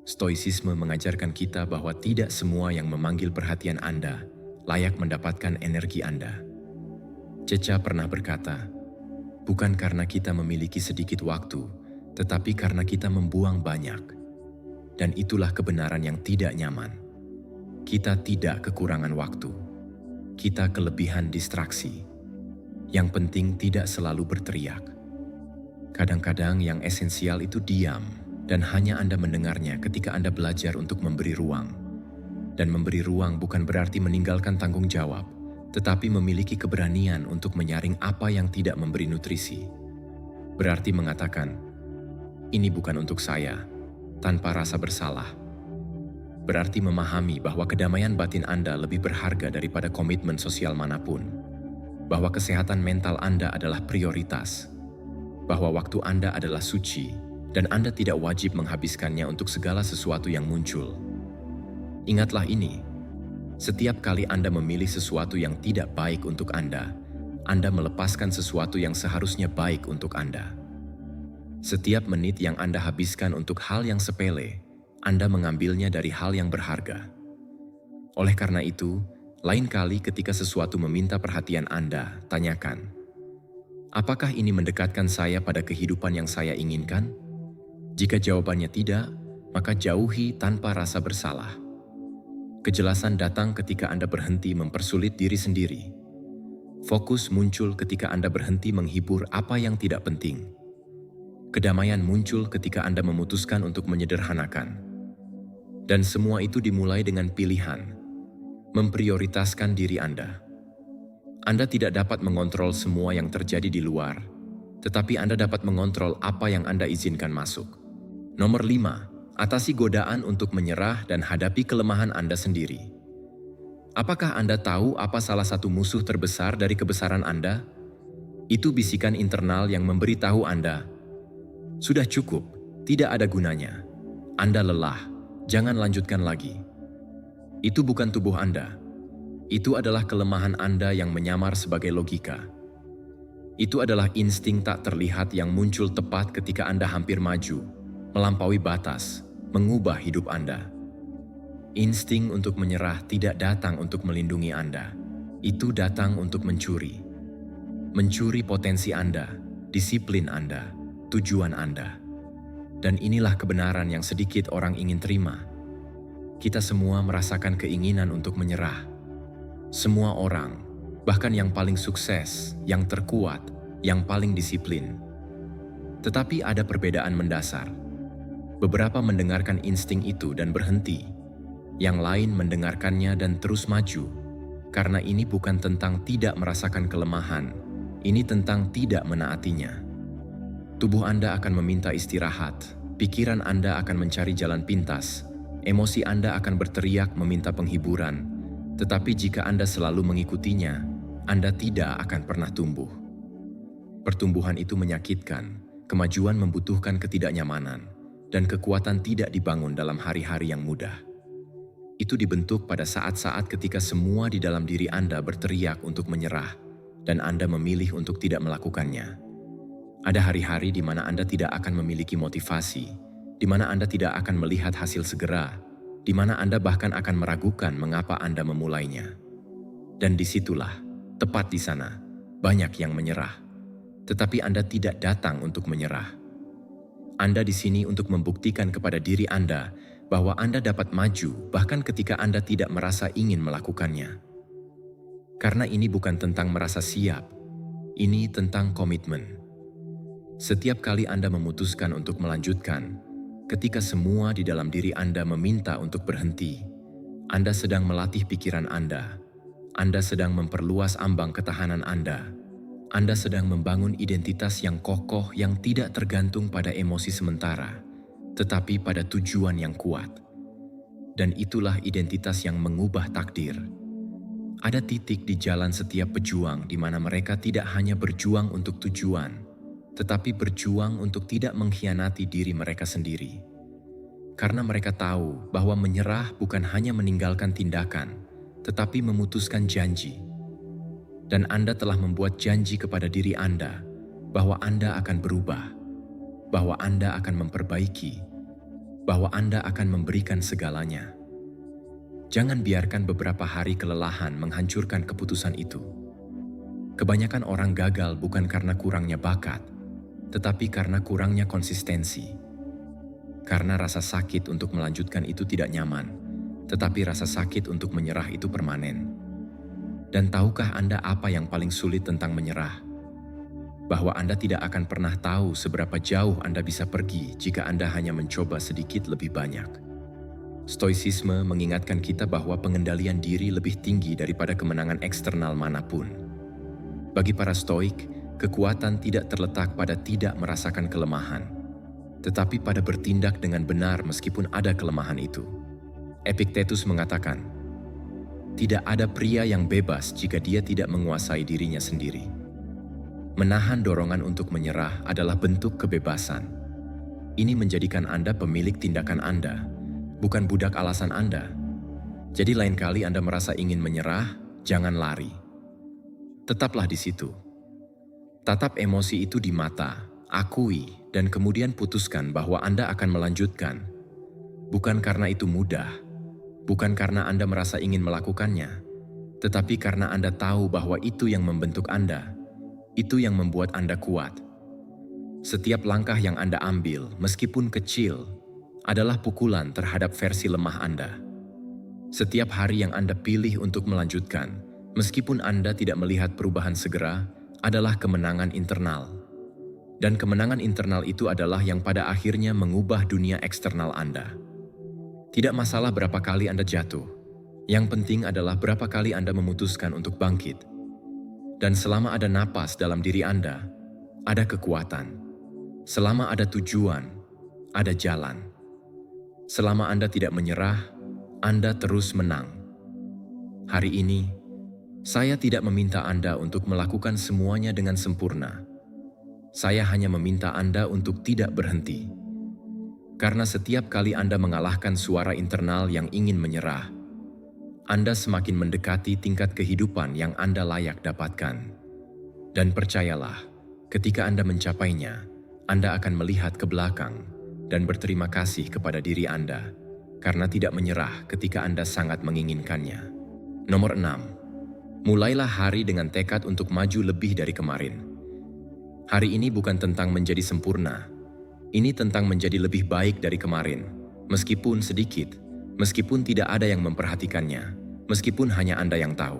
Stoicisme mengajarkan kita bahwa tidak semua yang memanggil perhatian Anda layak mendapatkan energi Anda. Ceca pernah berkata, bukan karena kita memiliki sedikit waktu, tetapi karena kita membuang banyak. Dan itulah kebenaran yang tidak nyaman. Kita tidak kekurangan waktu. Kita kelebihan distraksi. Yang penting tidak selalu berteriak. Kadang-kadang yang esensial itu diam, dan hanya Anda mendengarnya ketika Anda belajar untuk memberi ruang. Dan memberi ruang bukan berarti meninggalkan tanggung jawab, tetapi memiliki keberanian untuk menyaring apa yang tidak memberi nutrisi. Berarti mengatakan, ini bukan untuk saya, tanpa rasa bersalah. Berarti memahami bahwa kedamaian batin Anda lebih berharga daripada komitmen sosial manapun. Bahwa kesehatan mental Anda adalah prioritas. Bahwa waktu Anda adalah suci, dan Anda tidak wajib menghabiskannya untuk segala sesuatu yang muncul. Ingatlah ini, setiap kali Anda memilih sesuatu yang tidak baik untuk Anda melepaskan sesuatu yang seharusnya baik untuk Anda. Setiap menit yang Anda habiskan untuk hal yang sepele, Anda mengambilnya dari hal yang berharga. Oleh karena itu, lain kali ketika sesuatu meminta perhatian Anda, tanyakan, apakah ini mendekatkan saya pada kehidupan yang saya inginkan? Jika jawabannya tidak, maka jauhi tanpa rasa bersalah. Kejelasan datang ketika Anda berhenti mempersulit diri sendiri. Fokus muncul ketika Anda berhenti menghibur apa yang tidak penting. Kedamaian muncul ketika Anda memutuskan untuk menyederhanakan. Dan semua itu dimulai dengan pilihan, memprioritaskan diri Anda. Anda tidak dapat mengontrol semua yang terjadi di luar, tetapi Anda dapat mengontrol apa yang Anda izinkan masuk. Nomor 5, atasi godaan untuk menyerah dan hadapi kelemahan Anda sendiri. Apakah Anda tahu apa salah satu musuh terbesar dari kebesaran Anda? Itu bisikan internal yang memberitahu Anda, sudah cukup, tidak ada gunanya. Anda lelah, jangan lanjutkan lagi. Itu bukan tubuh Anda. Itu adalah kelemahan Anda yang menyamar sebagai logika. Itu adalah insting tak terlihat yang muncul tepat ketika Anda hampir maju, melampaui batas, mengubah hidup Anda. Insting untuk menyerah tidak datang untuk melindungi Anda. Itu datang untuk mencuri. Mencuri potensi Anda, disiplin Anda, tujuan Anda. Dan inilah kebenaran yang sedikit orang ingin terima. Kita semua merasakan keinginan untuk menyerah. Semua orang, bahkan yang paling sukses, yang terkuat, yang paling disiplin. Tetapi ada perbedaan mendasar. Beberapa mendengarkan insting itu dan berhenti. Yang lain mendengarkannya dan terus maju. Karena ini bukan tentang tidak merasakan kelemahan, ini tentang tidak menaatinya. Tubuh Anda akan meminta istirahat, pikiran Anda akan mencari jalan pintas, emosi Anda akan berteriak meminta penghiburan, tetapi jika Anda selalu mengikutinya, Anda tidak akan pernah tumbuh. Pertumbuhan itu menyakitkan, kemajuan membutuhkan ketidaknyamanan, dan kekuatan tidak dibangun dalam hari-hari yang mudah. Itu dibentuk pada saat-saat ketika semua di dalam diri Anda berteriak untuk menyerah, dan Anda memilih untuk tidak melakukannya. Ada hari-hari di mana Anda tidak akan memiliki motivasi, di mana Anda tidak akan melihat hasil segera, di mana Anda bahkan akan meragukan mengapa Anda memulainya. Dan disitulah, tepat di sana, banyak yang menyerah. Tetapi Anda tidak datang untuk menyerah. Anda di sini untuk membuktikan kepada diri Anda bahwa Anda dapat maju bahkan ketika Anda tidak merasa ingin melakukannya. Karena ini bukan tentang merasa siap, ini tentang komitmen. Setiap kali Anda memutuskan untuk melanjutkan, ketika semua di dalam diri Anda meminta untuk berhenti, Anda sedang melatih pikiran Anda sedang memperluas ambang ketahanan Anda sedang membangun identitas yang kokoh yang tidak tergantung pada emosi sementara, tetapi pada tujuan yang kuat. Dan itulah identitas yang mengubah takdir. Ada titik di jalan setiap pejuang di mana mereka tidak hanya berjuang untuk tujuan, tetapi berjuang untuk tidak mengkhianati diri mereka sendiri. Karena mereka tahu bahwa menyerah bukan hanya meninggalkan tindakan, tetapi memutuskan janji. Dan Anda telah membuat janji kepada diri Anda bahwa Anda akan berubah, bahwa Anda akan memperbaiki, bahwa Anda akan memberikan segalanya. Jangan biarkan beberapa hari kelelahan menghancurkan keputusan itu. Kebanyakan orang gagal bukan karena kurangnya bakat, tetapi karena kurangnya konsistensi. Karena rasa sakit untuk melanjutkan itu tidak nyaman, tetapi rasa sakit untuk menyerah itu permanen. Dan tahukah Anda apa yang paling sulit tentang menyerah? Bahwa Anda tidak akan pernah tahu seberapa jauh Anda bisa pergi jika Anda hanya mencoba sedikit lebih banyak. Stoicisme mengingatkan kita bahwa pengendalian diri lebih tinggi daripada kemenangan eksternal manapun. Bagi para Stoik, kekuatan tidak terletak pada tidak merasakan kelemahan, tetapi pada bertindak dengan benar meskipun ada kelemahan itu. Epictetus mengatakan, tidak ada pria yang bebas jika dia tidak menguasai dirinya sendiri. Menahan dorongan untuk menyerah adalah bentuk kebebasan. Ini menjadikan Anda pemilik tindakan Anda, bukan budak alasan Anda. Jadi lain kali Anda merasa ingin menyerah, jangan lari. Tetaplah di situ. Tatap emosi itu di mata, akui, dan kemudian putuskan bahwa Anda akan melanjutkan. Bukan karena itu mudah, bukan karena Anda merasa ingin melakukannya, tetapi karena Anda tahu bahwa itu yang membentuk Anda, itu yang membuat Anda kuat. Setiap langkah yang Anda ambil, meskipun kecil, adalah pukulan terhadap versi lemah Anda. Setiap hari yang Anda pilih untuk melanjutkan, meskipun Anda tidak melihat perubahan segera, adalah kemenangan internal. Dan kemenangan internal itu adalah yang pada akhirnya mengubah dunia eksternal Anda. Tidak masalah berapa kali Anda jatuh. Yang penting adalah berapa kali Anda memutuskan untuk bangkit. Dan selama ada napas dalam diri Anda, ada kekuatan. Selama ada tujuan, ada jalan. Selama Anda tidak menyerah, Anda terus menang. Hari ini, saya tidak meminta Anda untuk melakukan semuanya dengan sempurna. Saya hanya meminta Anda untuk tidak berhenti. Karena setiap kali Anda mengalahkan suara internal yang ingin menyerah, Anda semakin mendekati tingkat kehidupan yang Anda layak dapatkan. Dan percayalah, ketika Anda mencapainya, Anda akan melihat ke belakang, dan berterima kasih kepada diri Anda karena tidak menyerah ketika Anda sangat menginginkannya. Nomor 6. Mulailah hari dengan tekad untuk maju lebih dari kemarin. Hari ini bukan tentang menjadi sempurna. Ini tentang menjadi lebih baik dari kemarin. Meskipun sedikit, meskipun tidak ada yang memperhatikannya, meskipun hanya Anda yang tahu.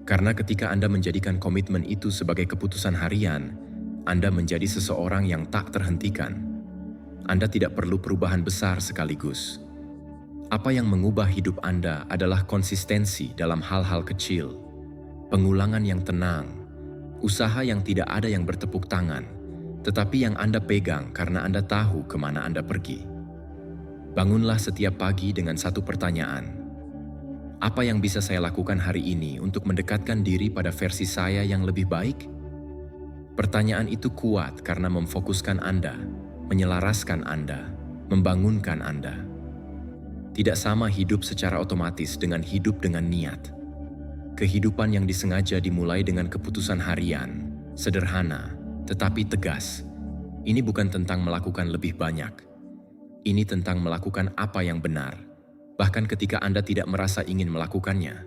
Karena ketika Anda menjadikan komitmen itu sebagai keputusan harian, Anda menjadi seseorang yang tak terhentikan. Anda tidak perlu perubahan besar sekaligus. Apa yang mengubah hidup Anda adalah konsistensi dalam hal-hal kecil, pengulangan yang tenang, usaha yang tidak ada yang bertepuk tangan, tetapi yang Anda pegang karena Anda tahu kemana Anda pergi. Bangunlah setiap pagi dengan satu pertanyaan. Apa yang bisa saya lakukan hari ini untuk mendekatkan diri pada versi saya yang lebih baik? Pertanyaan itu kuat karena memfokuskan Anda, menyelaraskan Anda, membangunkan Anda. Tidak sama hidup secara otomatis dengan hidup dengan niat. Kehidupan yang disengaja dimulai dengan keputusan harian, sederhana, tetapi tegas. Ini bukan tentang melakukan lebih banyak. Ini tentang melakukan apa yang benar, bahkan ketika Anda tidak merasa ingin melakukannya.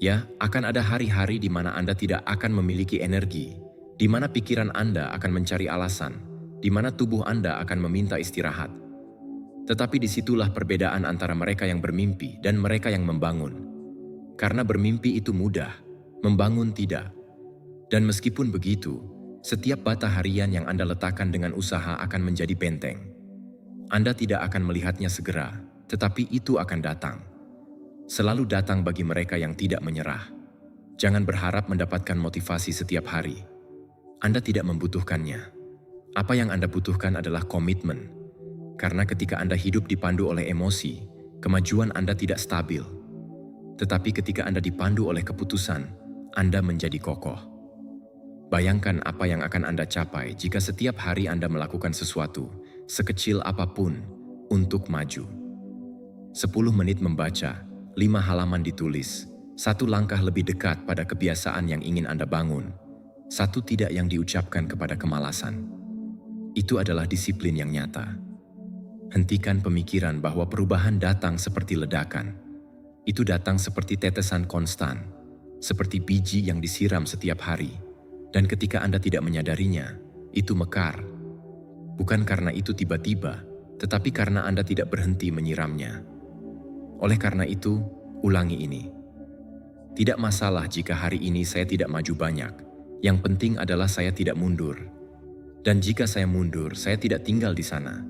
Ya, akan ada hari-hari di mana Anda tidak akan memiliki energi, di mana pikiran Anda akan mencari alasan, di mana tubuh Anda akan meminta istirahat. Tetapi disitulah perbedaan antara mereka yang bermimpi dan mereka yang membangun. Karena bermimpi itu mudah, membangun tidak. Dan meskipun begitu, setiap bata harian yang Anda letakkan dengan usaha akan menjadi benteng. Anda tidak akan melihatnya segera, tetapi itu akan datang. Selalu datang bagi mereka yang tidak menyerah. Jangan berharap mendapatkan motivasi setiap hari. Anda tidak membutuhkannya. Apa yang Anda butuhkan adalah komitmen. Karena ketika Anda hidup dipandu oleh emosi, kemajuan Anda tidak stabil. Tetapi ketika Anda dipandu oleh keputusan, Anda menjadi kokoh. Bayangkan apa yang akan Anda capai jika setiap hari Anda melakukan sesuatu, sekecil apapun, untuk maju. 10 menit membaca, 5 halaman ditulis, 1 langkah lebih dekat pada kebiasaan yang ingin Anda bangun, 1 tidak yang diucapkan kepada kemalasan. Itu adalah disiplin yang nyata. Hentikan pemikiran bahwa perubahan datang seperti ledakan. Itu datang seperti tetesan konstan, seperti biji yang disiram setiap hari. Dan ketika Anda tidak menyadarinya, itu mekar. Bukan karena itu tiba-tiba, tetapi karena Anda tidak berhenti menyiramnya. Oleh karena itu, ulangi ini. Tidak masalah jika hari ini saya tidak maju banyak. Yang penting adalah saya tidak mundur. Dan jika saya mundur, saya tidak tinggal di sana.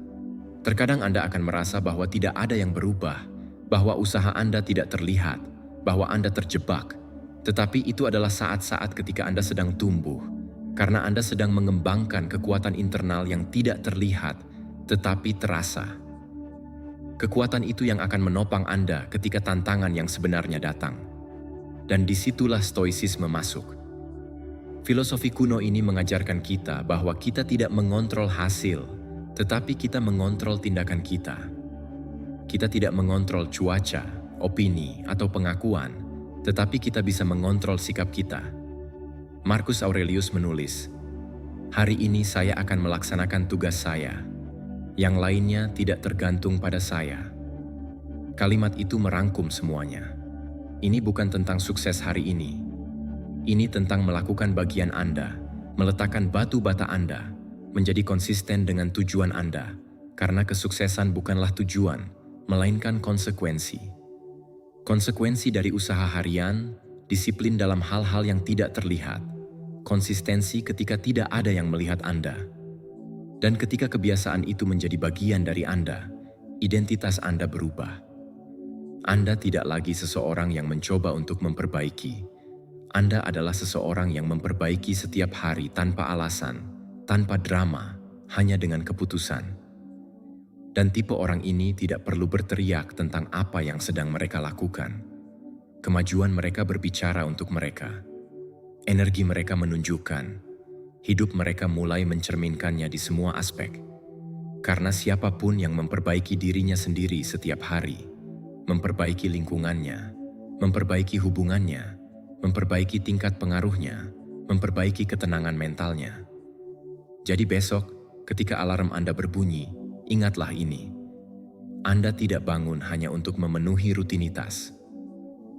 Terkadang Anda akan merasa bahwa tidak ada yang berubah, bahwa usaha Anda tidak terlihat, bahwa Anda terjebak. Tetapi itu adalah saat-saat ketika Anda sedang tumbuh, karena Anda sedang mengembangkan kekuatan internal yang tidak terlihat, tetapi terasa. Kekuatan itu yang akan menopang Anda ketika tantangan yang sebenarnya datang. Dan disitulah stoicisme masuk. Filosofi kuno ini mengajarkan kita bahwa kita tidak mengontrol hasil, tetapi kita mengontrol tindakan kita. Kita tidak mengontrol cuaca, opini, atau pengakuan, tetapi kita bisa mengontrol sikap kita. Marcus Aurelius menulis, "Hari ini saya akan melaksanakan tugas saya. Yang lainnya tidak tergantung pada saya." Kalimat itu merangkum semuanya. Ini bukan tentang sukses hari ini. Ini tentang melakukan bagian Anda, meletakkan batu bata Anda, menjadi konsisten dengan tujuan Anda, karena kesuksesan bukanlah tujuan, melainkan konsekuensi. Konsekuensi dari usaha harian, disiplin dalam hal-hal yang tidak terlihat, konsistensi ketika tidak ada yang melihat Anda. Dan ketika kebiasaan itu menjadi bagian dari Anda, identitas Anda berubah. Anda tidak lagi seseorang yang mencoba untuk memperbaiki. Anda adalah seseorang yang memperbaiki setiap hari tanpa alasan, tanpa drama, hanya dengan keputusan. Dan tipe orang ini tidak perlu berteriak tentang apa yang sedang mereka lakukan. Kemajuan mereka berbicara untuk mereka. Energi mereka menunjukkan. Hidup mereka mulai mencerminkannya di semua aspek. Karena siapapun yang memperbaiki dirinya sendiri setiap hari, memperbaiki lingkungannya, memperbaiki hubungannya, memperbaiki tingkat pengaruhnya, memperbaiki ketenangan mentalnya. Jadi besok, ketika alarm Anda berbunyi, ingatlah ini. Anda tidak bangun hanya untuk memenuhi rutinitas.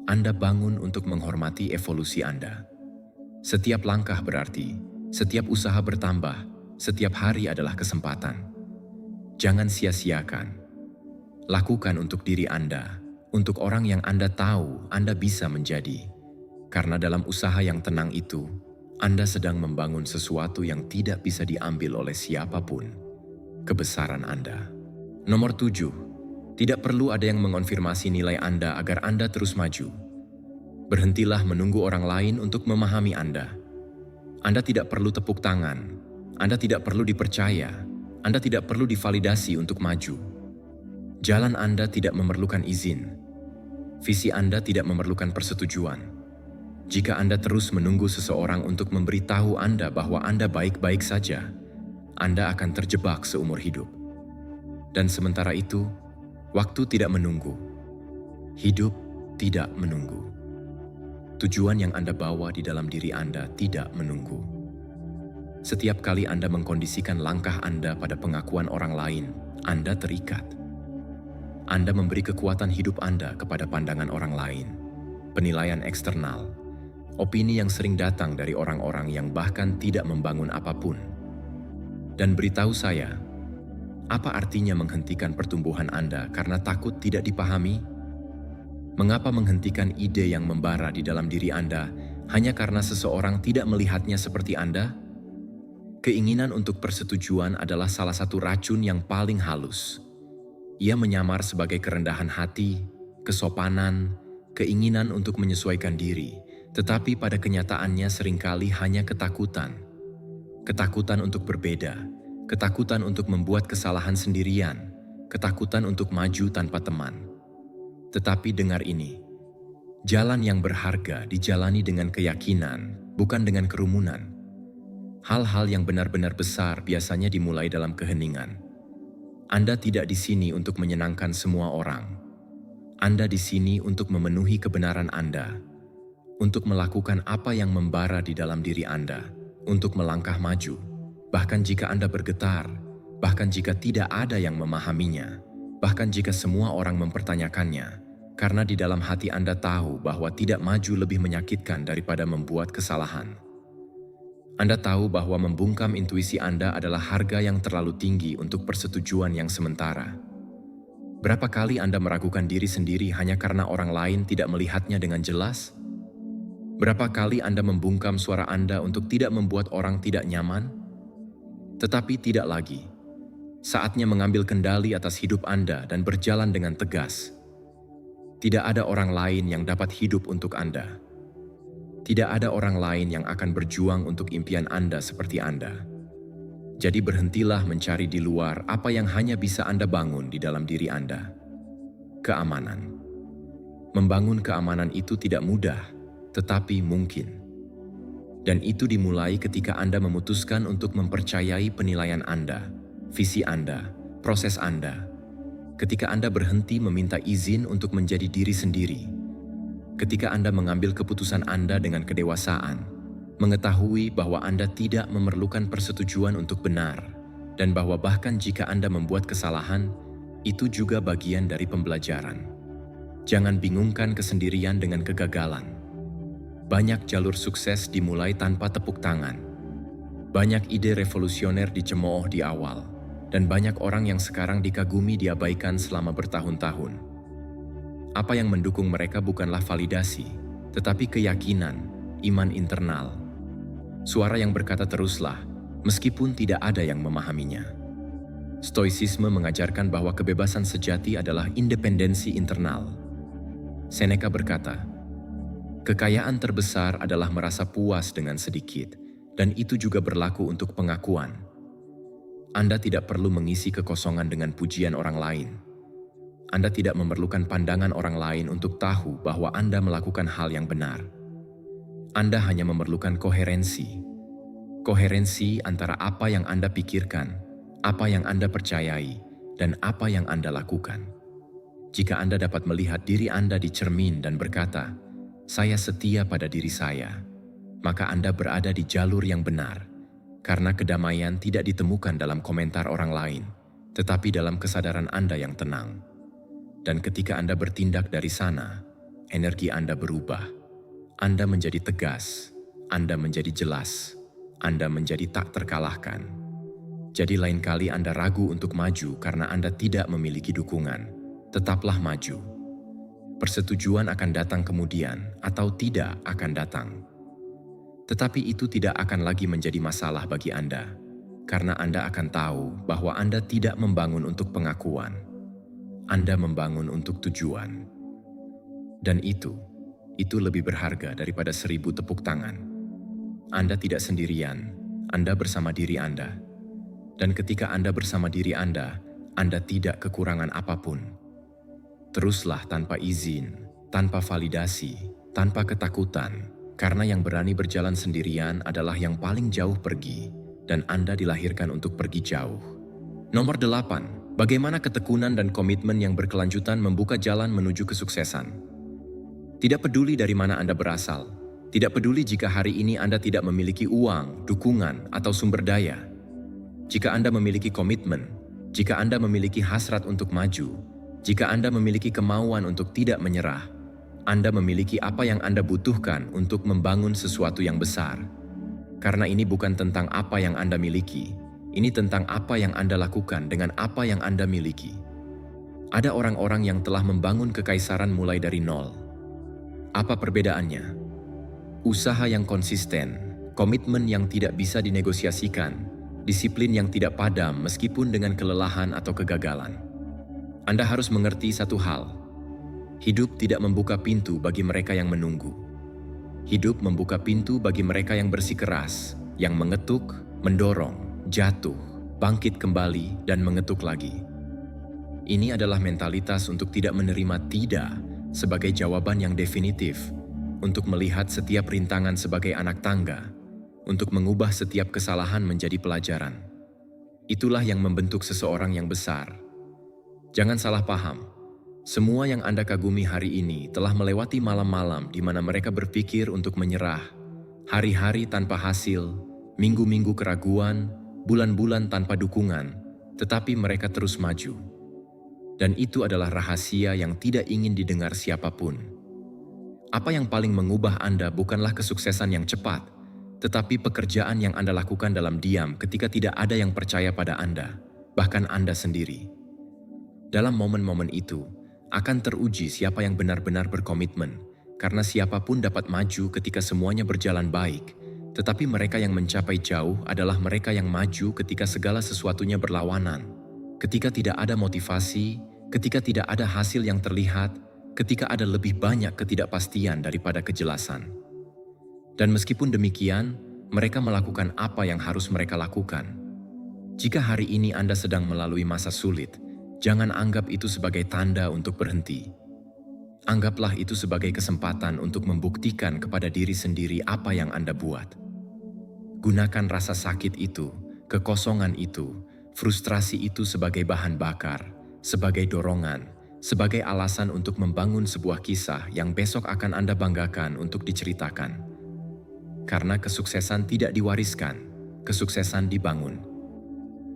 Anda bangun untuk menghormati evolusi Anda. Setiap langkah berarti, setiap usaha bertambah, setiap hari adalah kesempatan. Jangan sia-siakan. Lakukan untuk diri Anda, untuk orang yang Anda tahu Anda bisa menjadi. Karena dalam usaha yang tenang itu, Anda sedang membangun sesuatu yang tidak bisa diambil oleh siapapun. Kebesaran Anda. Nomor 7. Tidak perlu ada yang mengonfirmasi nilai Anda agar Anda terus maju. Berhentilah menunggu orang lain untuk memahami Anda. Anda tidak perlu tepuk tangan. Anda tidak perlu dipercaya. Anda tidak perlu divalidasi untuk maju. Jalan Anda tidak memerlukan izin. Visi Anda tidak memerlukan persetujuan. Jika Anda terus menunggu seseorang untuk memberitahu Anda bahwa Anda baik-baik saja, Anda akan terjebak seumur hidup. Dan sementara itu, waktu tidak menunggu. Hidup tidak menunggu. Tujuan yang Anda bawa di dalam diri Anda tidak menunggu. Setiap kali Anda mengkondisikan langkah Anda pada pengakuan orang lain, Anda terikat. Anda memberi kekuatan hidup Anda kepada pandangan orang lain, penilaian eksternal, opini yang sering datang dari orang-orang yang bahkan tidak membangun apapun. Dan beritahu saya, apa artinya menghentikan pertumbuhan Anda karena takut tidak dipahami? Mengapa menghentikan ide yang membara di dalam diri Anda hanya karena seseorang tidak melihatnya seperti Anda? Keinginan untuk persetujuan adalah salah satu racun yang paling halus. Ia menyamar sebagai kerendahan hati, kesopanan, keinginan untuk menyesuaikan diri, tetapi pada kenyataannya seringkali hanya ketakutan. Ketakutan untuk berbeda, ketakutan untuk membuat kesalahan sendirian, ketakutan untuk maju tanpa teman. Tetapi dengar ini, jalan yang berharga dijalani dengan keyakinan, bukan dengan kerumunan. Hal-hal yang benar-benar besar biasanya dimulai dalam keheningan. Anda tidak di sini untuk menyenangkan semua orang. Anda di sini untuk memenuhi kebenaran Anda, untuk melakukan apa yang membara di dalam diri Anda, untuk melangkah maju, bahkan jika Anda bergetar, bahkan jika tidak ada yang memahaminya, bahkan jika semua orang mempertanyakannya, karena di dalam hati Anda tahu bahwa tidak maju lebih menyakitkan daripada membuat kesalahan. Anda tahu bahwa membungkam intuisi Anda adalah harga yang terlalu tinggi untuk persetujuan yang sementara. Berapa kali Anda meragukan diri sendiri hanya karena orang lain tidak melihatnya dengan jelas? Berapa kali Anda membungkam suara Anda untuk tidak membuat orang tidak nyaman? Tetapi tidak lagi. Saatnya mengambil kendali atas hidup Anda dan berjalan dengan tegas. Tidak ada orang lain yang dapat hidup untuk Anda. Tidak ada orang lain yang akan berjuang untuk impian Anda seperti Anda. Jadi berhentilah mencari di luar apa yang hanya bisa Anda bangun di dalam diri Anda. Keamanan. Membangun keamanan itu tidak mudah, tetapi mungkin. Dan itu dimulai ketika Anda memutuskan untuk mempercayai penilaian Anda, visi Anda, proses Anda. Ketika Anda berhenti meminta izin untuk menjadi diri sendiri. Ketika Anda mengambil keputusan Anda dengan kedewasaan, mengetahui bahwa Anda tidak memerlukan persetujuan untuk benar, dan bahwa bahkan jika Anda membuat kesalahan, itu juga bagian dari pembelajaran. Jangan bingungkan kesendirian dengan kegagalan. Banyak jalur sukses dimulai tanpa tepuk tangan. Banyak ide revolusioner dicemooh di awal, dan banyak orang yang sekarang dikagumi diabaikan selama bertahun-tahun. Apa yang mendukung mereka bukanlah validasi, tetapi keyakinan, iman internal. Suara yang berkata teruslah, meskipun tidak ada yang memahaminya. Stoicisme mengajarkan bahwa kebebasan sejati adalah independensi internal. Seneca berkata, kekayaan terbesar adalah merasa puas dengan sedikit, dan itu juga berlaku untuk pengakuan. Anda tidak perlu mengisi kekosongan dengan pujian orang lain. Anda tidak memerlukan pandangan orang lain untuk tahu bahwa Anda melakukan hal yang benar. Anda hanya memerlukan koherensi. Koherensi antara apa yang Anda pikirkan, apa yang Anda percayai, dan apa yang Anda lakukan. Jika Anda dapat melihat diri Anda di cermin dan berkata, "Saya setia pada diri saya," maka Anda berada di jalur yang benar, karena kedamaian tidak ditemukan dalam komentar orang lain. tetapi dalam kesadaran Anda yang tenang. Dan ketika Anda bertindak dari sana, energi Anda berubah. Anda menjadi tegas, Anda menjadi jelas, Anda menjadi tak terkalahkan. Jadi lain kali Anda ragu untuk maju karena Anda tidak memiliki dukungan, tetaplah maju. Persetujuan akan datang kemudian atau tidak akan datang. Tetapi itu tidak akan lagi menjadi masalah bagi Anda, karena Anda akan tahu bahwa Anda tidak membangun untuk pengakuan. Anda membangun untuk tujuan. Dan itu lebih berharga daripada 1000 tepuk tangan. Anda tidak sendirian, Anda bersama diri Anda. Dan ketika Anda bersama diri Anda tidak kekurangan apapun. Teruslah tanpa izin, tanpa validasi, tanpa ketakutan, karena yang berani berjalan sendirian adalah yang paling jauh pergi, dan Anda dilahirkan untuk pergi jauh. Nomor 8. Bagaimana ketekunan dan komitmen yang berkelanjutan membuka jalan menuju kesuksesan. Tidak peduli dari mana Anda berasal, tidak peduli jika hari ini Anda tidak memiliki uang, dukungan, atau sumber daya. Jika Anda memiliki komitmen, jika Anda memiliki hasrat untuk maju, jika Anda memiliki kemauan untuk tidak menyerah, Anda memiliki apa yang Anda butuhkan untuk membangun sesuatu yang besar. Karena ini bukan tentang apa yang Anda miliki, ini tentang apa yang Anda lakukan dengan apa yang Anda miliki. Ada orang-orang yang telah membangun kekaisaran mulai dari nol. Apa perbedaannya? Usaha yang konsisten, komitmen yang tidak bisa dinegosiasikan, disiplin yang tidak padam meskipun dengan kelelahan atau kegagalan. Anda harus mengerti satu hal. Hidup tidak membuka pintu bagi mereka yang menunggu. Hidup membuka pintu bagi mereka yang bersikeras, yang mengetuk, mendorong, jatuh, bangkit kembali, dan mengetuk lagi. Ini adalah mentalitas untuk tidak menerima tidak sebagai jawaban yang definitif, untuk melihat setiap rintangan sebagai anak tangga, untuk mengubah setiap kesalahan menjadi pelajaran. Itulah yang membentuk seseorang yang besar. Jangan salah paham. Semua yang Anda kagumi hari ini telah melewati malam-malam di mana mereka berpikir untuk menyerah, hari-hari tanpa hasil, minggu-minggu keraguan, bulan-bulan tanpa dukungan, tetapi mereka terus maju. Dan itu adalah rahasia yang tidak ingin didengar siapapun. Apa yang paling mengubah Anda bukanlah kesuksesan yang cepat, tetapi pekerjaan yang Anda lakukan dalam diam ketika tidak ada yang percaya pada Anda, bahkan Anda sendiri. Dalam momen-momen itu, akan teruji siapa yang benar-benar berkomitmen, karena siapapun dapat maju ketika semuanya berjalan baik, tetapi mereka yang mencapai jauh adalah mereka yang maju ketika segala sesuatunya berlawanan, ketika tidak ada motivasi, ketika tidak ada hasil yang terlihat, ketika ada lebih banyak ketidakpastian daripada kejelasan. Dan meskipun demikian, mereka melakukan apa yang harus mereka lakukan. Jika hari ini Anda sedang melalui masa sulit, jangan anggap itu sebagai tanda untuk berhenti. Anggaplah itu sebagai kesempatan untuk membuktikan kepada diri sendiri apa yang Anda buat. Gunakan rasa sakit itu, kekosongan itu, frustrasi itu sebagai bahan bakar, sebagai dorongan, sebagai alasan untuk membangun sebuah kisah yang besok akan Anda banggakan untuk diceritakan. Karena kesuksesan tidak diwariskan, kesuksesan dibangun.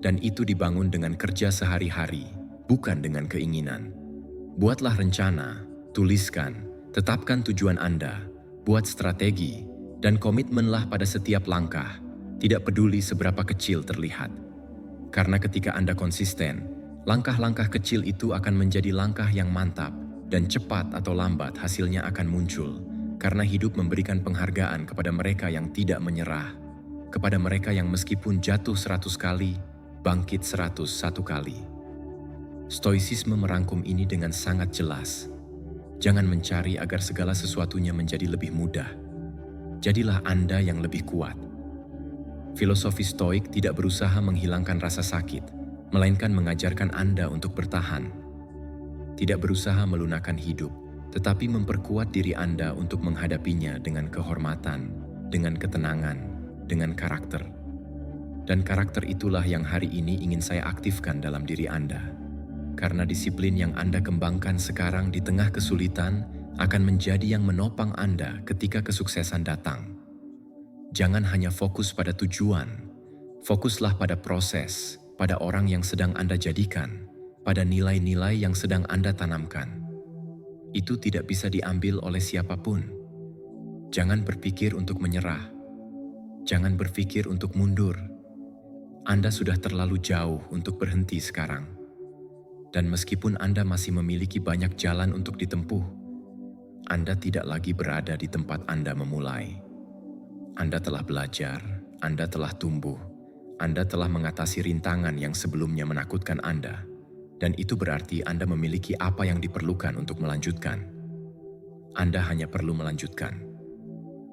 Dan itu dibangun dengan kerja sehari-hari, bukan dengan keinginan. Buatlah rencana, tuliskan, tetapkan tujuan Anda, buat strategi, dan komitmenlah pada setiap langkah, tidak peduli seberapa kecil terlihat. Karena ketika Anda konsisten, langkah-langkah kecil itu akan menjadi langkah yang mantap, dan cepat atau lambat hasilnya akan muncul, karena hidup memberikan penghargaan kepada mereka yang tidak menyerah, kepada mereka yang meskipun jatuh 100 kali, bangkit 101 kali. Stoicisme merangkum ini dengan sangat jelas. Jangan mencari agar segala sesuatunya menjadi lebih mudah. Jadilah Anda yang lebih kuat. Filosofi Stoik tidak berusaha menghilangkan rasa sakit, melainkan mengajarkan Anda untuk bertahan. Tidak berusaha melunakkan hidup, tetapi memperkuat diri Anda untuk menghadapinya dengan kehormatan, dengan ketenangan, dengan karakter. Dan karakter itulah yang hari ini ingin saya aktifkan dalam diri Anda. Karena disiplin yang Anda kembangkan sekarang di tengah kesulitan akan menjadi yang menopang Anda ketika kesuksesan datang. Jangan hanya fokus pada tujuan, fokuslah pada proses, pada orang yang sedang Anda jadikan, pada nilai-nilai yang sedang Anda tanamkan. Itu tidak bisa diambil oleh siapapun. Jangan berpikir untuk menyerah. Jangan berpikir untuk mundur. Anda sudah terlalu jauh untuk berhenti sekarang. Dan meskipun Anda masih memiliki banyak jalan untuk ditempuh, Anda tidak lagi berada di tempat Anda memulai. Anda telah belajar, Anda telah tumbuh, Anda telah mengatasi rintangan yang sebelumnya menakutkan Anda. Dan itu berarti Anda memiliki apa yang diperlukan untuk melanjutkan. Anda hanya perlu melanjutkan.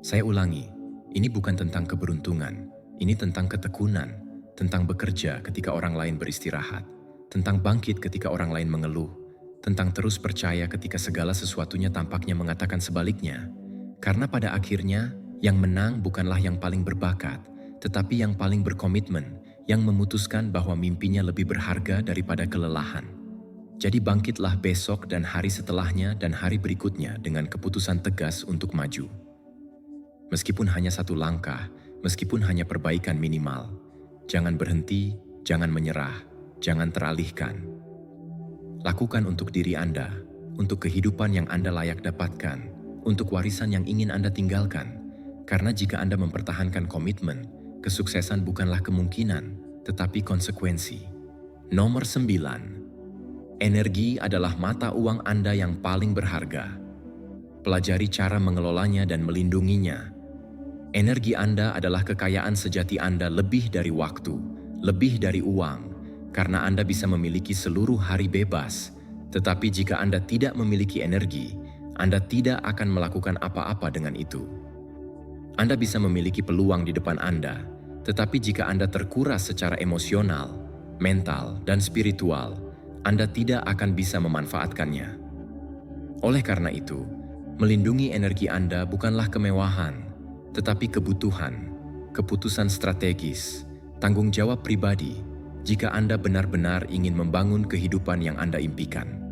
Saya ulangi, ini bukan tentang keberuntungan, ini tentang ketekunan, tentang bekerja ketika orang lain beristirahat, tentang bangkit ketika orang lain mengeluh, tentang terus percaya ketika segala sesuatunya tampaknya mengatakan sebaliknya. Karena pada akhirnya, yang menang bukanlah yang paling berbakat, tetapi yang paling berkomitmen, yang memutuskan bahwa mimpinya lebih berharga daripada kelelahan. Jadi bangkitlah besok dan hari setelahnya dan hari berikutnya dengan keputusan tegas untuk maju. Meskipun hanya satu langkah, meskipun hanya perbaikan minimal, jangan berhenti, jangan menyerah, jangan teralihkan. Lakukan untuk diri Anda, untuk kehidupan yang Anda layak dapatkan, untuk warisan yang ingin Anda tinggalkan. Karena jika Anda mempertahankan komitmen, kesuksesan bukanlah kemungkinan, tetapi konsekuensi. Nomor 9. Energi adalah mata uang Anda yang paling berharga. Pelajari cara mengelolanya dan melindunginya. Energi Anda adalah kekayaan sejati Anda lebih dari waktu, lebih dari uang, karena Anda bisa memiliki seluruh hari bebas. Tetapi jika Anda tidak memiliki energi, Anda tidak akan melakukan apa-apa dengan itu. Anda bisa memiliki peluang di depan Anda, tetapi jika Anda terkuras secara emosional, mental, dan spiritual, Anda tidak akan bisa memanfaatkannya. Oleh karena itu, melindungi energi Anda bukanlah kemewahan, tetapi kebutuhan, keputusan strategis, tanggung jawab pribadi jika Anda benar-benar ingin membangun kehidupan yang Anda impikan.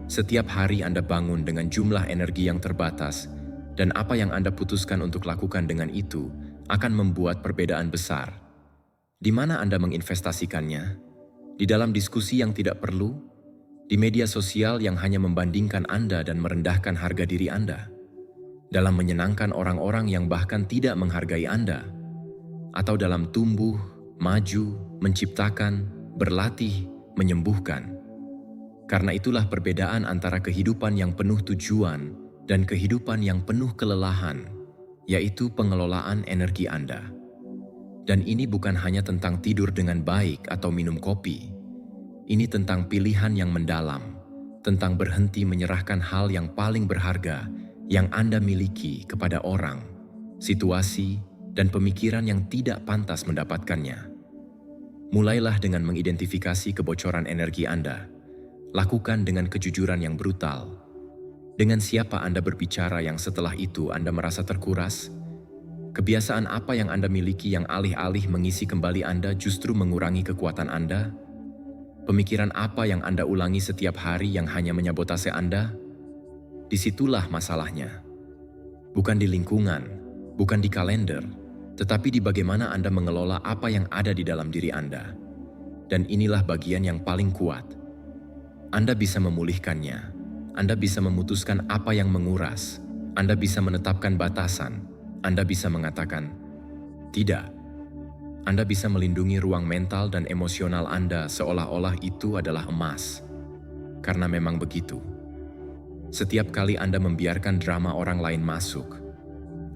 Setiap hari Anda bangun dengan jumlah energi yang terbatas, dan apa yang Anda putuskan untuk lakukan dengan itu akan membuat perbedaan besar. Di mana Anda menginvestasikannya? Di dalam diskusi yang tidak perlu? Di media sosial yang hanya membandingkan Anda dan merendahkan harga diri Anda? Dalam menyenangkan orang-orang yang bahkan tidak menghargai Anda? Atau dalam tumbuh, maju, menciptakan, berlatih, menyembuhkan? Karena itulah perbedaan antara kehidupan yang penuh tujuan dan kehidupan yang penuh kelelahan, yaitu pengelolaan energi Anda. Dan ini bukan hanya tentang tidur dengan baik atau minum kopi. Ini tentang pilihan yang mendalam, tentang berhenti menyerahkan hal yang paling berharga yang Anda miliki kepada orang, situasi, dan pemikiran yang tidak pantas mendapatkannya. Mulailah dengan mengidentifikasi kebocoran energi Anda. Lakukan dengan kejujuran yang brutal. Dengan siapa Anda berbicara yang setelah itu Anda merasa terkuras? Kebiasaan apa yang Anda miliki yang alih-alih mengisi kembali Anda justru mengurangi kekuatan Anda? Pemikiran apa yang Anda ulangi setiap hari yang hanya menyabotase Anda? Disitulah masalahnya. Bukan di lingkungan, bukan di kalender, tetapi di bagaimana Anda mengelola apa yang ada di dalam diri Anda. Dan inilah bagian yang paling kuat. Anda bisa memulihkannya. Anda bisa memutuskan apa yang menguras. Anda bisa menetapkan batasan. Anda bisa mengatakan, tidak. Anda bisa melindungi ruang mental dan emosional Anda seolah-olah itu adalah emas. Karena memang begitu. Setiap kali Anda membiarkan drama orang lain masuk,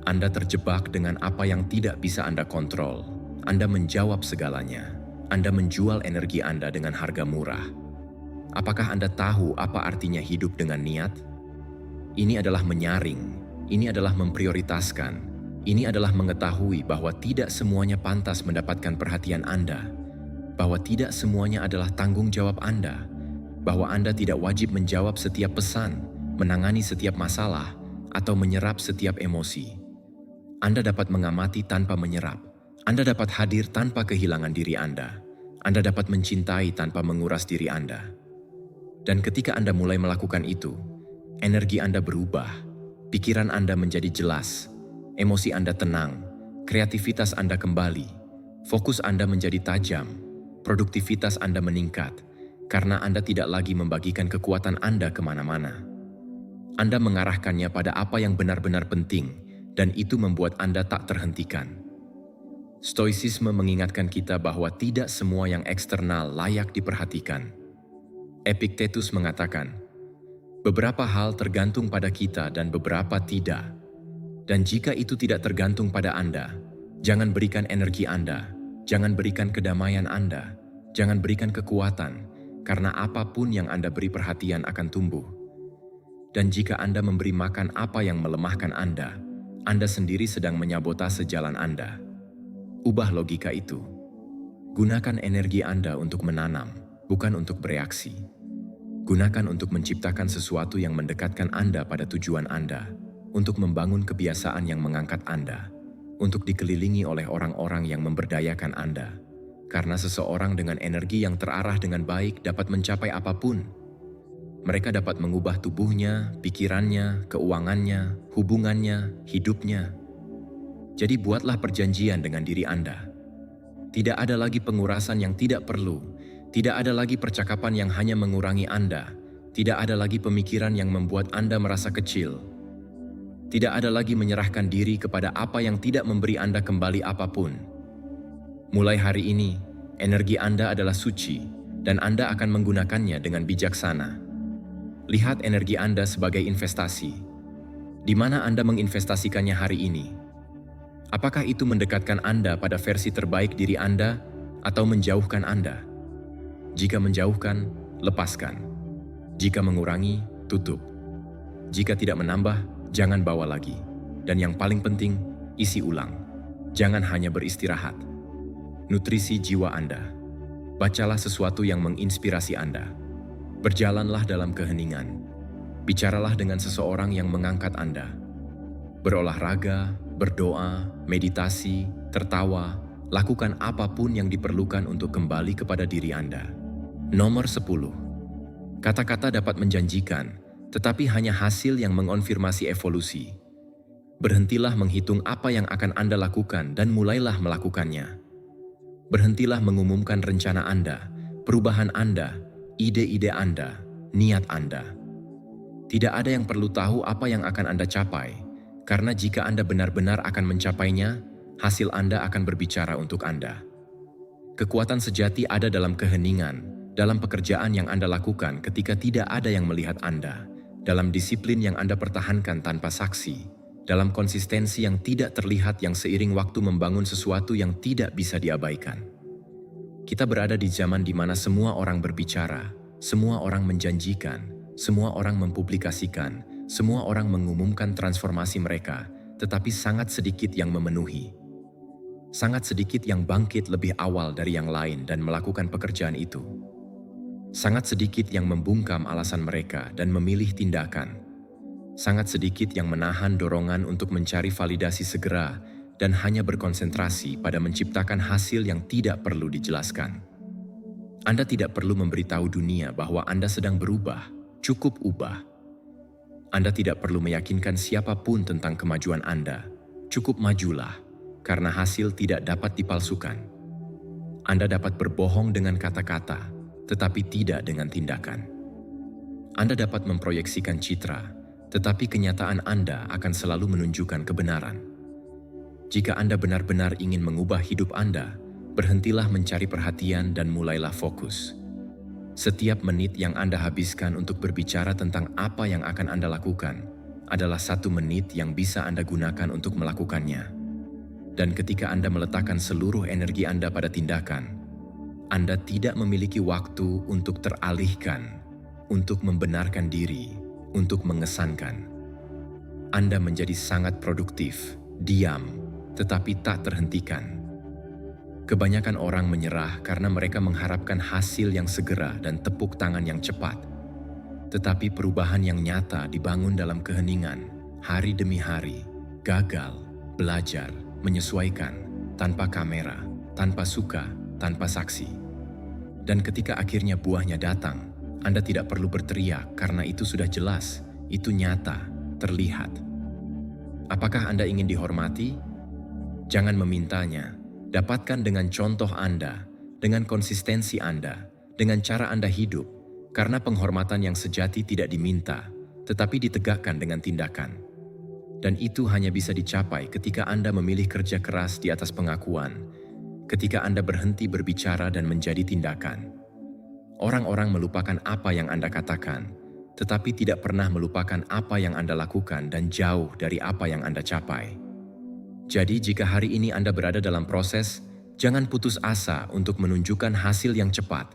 Anda terjebak dengan apa yang tidak bisa Anda kontrol. Anda menjawab segalanya. Anda menjual energi Anda dengan harga murah. Apakah Anda tahu apa artinya hidup dengan niat? Ini adalah menyaring. Ini adalah memprioritaskan. Ini adalah mengetahui bahwa tidak semuanya pantas mendapatkan perhatian Anda. Bahwa tidak semuanya adalah tanggung jawab Anda. Bahwa Anda tidak wajib menjawab setiap pesan, menangani setiap masalah, atau menyerap setiap emosi. Anda dapat mengamati tanpa menyerap. Anda dapat hadir tanpa kehilangan diri Anda. Anda dapat mencintai tanpa menguras diri Anda. Dan ketika Anda mulai melakukan itu, energi Anda berubah, pikiran Anda menjadi jelas, emosi Anda tenang, kreativitas Anda kembali, fokus Anda menjadi tajam, produktivitas Anda meningkat karena Anda tidak lagi membagikan kekuatan Anda kemana-mana. Anda mengarahkannya pada apa yang benar-benar penting, dan itu membuat Anda tak terhentikan. Stoicisme mengingatkan kita bahwa tidak semua yang eksternal layak diperhatikan. Epictetus mengatakan, beberapa hal tergantung pada kita dan beberapa tidak. Dan jika itu tidak tergantung pada Anda, jangan berikan energi Anda, jangan berikan kedamaian Anda, jangan berikan kekuatan, karena apapun yang Anda beri perhatian akan tumbuh. Dan jika Anda memberi makan apa yang melemahkan Anda sendiri sedang menyabotase jalan Anda. Ubah logika itu. Gunakan energi Anda untuk menanam, bukan untuk bereaksi. Gunakan untuk menciptakan sesuatu yang mendekatkan Anda pada tujuan Anda, untuk membangun kebiasaan yang mengangkat Anda, untuk dikelilingi oleh orang-orang yang memberdayakan Anda. Karena seseorang dengan energi yang terarah dengan baik dapat mencapai apapun. Mereka dapat mengubah tubuhnya, pikirannya, keuangannya, hubungannya, hidupnya. Jadi buatlah perjanjian dengan diri Anda. Tidak ada lagi pengurasan yang tidak perlu. Tidak ada lagi percakapan yang hanya mengurangi Anda. Tidak ada lagi pemikiran yang membuat Anda merasa kecil. Tidak ada lagi menyerahkan diri kepada apa yang tidak memberi Anda kembali apapun. Mulai hari ini, energi Anda adalah suci, dan Anda akan menggunakannya dengan bijaksana. Lihat energi Anda sebagai investasi. Di mana Anda menginvestasikannya hari ini? Apakah itu mendekatkan Anda pada versi terbaik diri Anda atau menjauhkan Anda? Jika menjauhkan, lepaskan. Jika mengurangi, tutup. Jika tidak menambah, jangan bawa lagi. Dan yang paling penting, isi ulang. Jangan hanya beristirahat. Nutrisi jiwa Anda. Bacalah sesuatu yang menginspirasi Anda. Berjalanlah dalam keheningan. Bicaralah dengan seseorang yang mengangkat Anda. Berolahraga, berdoa, meditasi, tertawa, lakukan apapun yang diperlukan untuk kembali kepada diri Anda. Nomor 10. Kata-kata dapat menjanjikan, tetapi hanya hasil yang mengonfirmasi evolusi. Berhentilah menghitung apa yang akan Anda lakukan dan mulailah melakukannya. Berhentilah mengumumkan rencana Anda, perubahan Anda, ide-ide Anda, niat Anda. Tidak ada yang perlu tahu apa yang akan Anda capai, karena jika Anda benar-benar akan mencapainya, hasil Anda akan berbicara untuk Anda. Kekuatan sejati ada dalam keheningan, dalam pekerjaan yang Anda lakukan ketika tidak ada yang melihat Anda, dalam disiplin yang Anda pertahankan tanpa saksi, dalam konsistensi yang tidak terlihat yang seiring waktu membangun sesuatu yang tidak bisa diabaikan. Kita berada di zaman di mana semua orang berbicara, semua orang menjanjikan, semua orang mempublikasikan, semua orang mengumumkan transformasi mereka, tetapi sangat sedikit yang memenuhi. Sangat sedikit yang bangkit lebih awal dari yang lain dan melakukan pekerjaan itu. Sangat sedikit yang membungkam alasan mereka dan memilih tindakan. Sangat sedikit yang menahan dorongan untuk mencari validasi segera dan hanya berkonsentrasi pada menciptakan hasil yang tidak perlu dijelaskan. Anda tidak perlu memberitahu dunia bahwa Anda sedang berubah, cukup ubah. Anda tidak perlu meyakinkan siapapun tentang kemajuan Anda, cukup majulah, karena hasil tidak dapat dipalsukan. Anda dapat berbohong dengan kata-kata, tetapi tidak dengan tindakan. Anda dapat memproyeksikan citra, tetapi kenyataan Anda akan selalu menunjukkan kebenaran. Jika Anda benar-benar ingin mengubah hidup Anda, berhentilah mencari perhatian dan mulailah fokus. Setiap menit yang Anda habiskan untuk berbicara tentang apa yang akan Anda lakukan adalah 1 menit yang bisa Anda gunakan untuk melakukannya. Dan ketika Anda meletakkan seluruh energi Anda pada tindakan, Anda tidak memiliki waktu untuk teralihkan, untuk membenarkan diri, untuk mengesankan. Anda menjadi sangat produktif, diam, tetapi tak terhentikan. Kebanyakan orang menyerah karena mereka mengharapkan hasil yang segera dan tepuk tangan yang cepat. Tetapi perubahan yang nyata dibangun dalam keheningan, hari demi hari, gagal, belajar, menyesuaikan, tanpa kamera, tanpa suka, tanpa saksi. Dan ketika akhirnya buahnya datang, Anda tidak perlu berteriak karena itu sudah jelas, itu nyata, terlihat. Apakah Anda ingin dihormati? Jangan memintanya, dapatkan dengan contoh Anda, dengan konsistensi Anda, dengan cara Anda hidup, karena penghormatan yang sejati tidak diminta, tetapi ditegakkan dengan tindakan. Dan itu hanya bisa dicapai ketika Anda memilih kerja keras di atas pengakuan, ketika Anda berhenti berbicara dan menjadi tindakan. Orang-orang melupakan apa yang Anda katakan, tetapi tidak pernah melupakan apa yang Anda lakukan dan jauh dari apa yang Anda capai. Jadi jika hari ini Anda berada dalam proses, jangan putus asa untuk menunjukkan hasil yang cepat.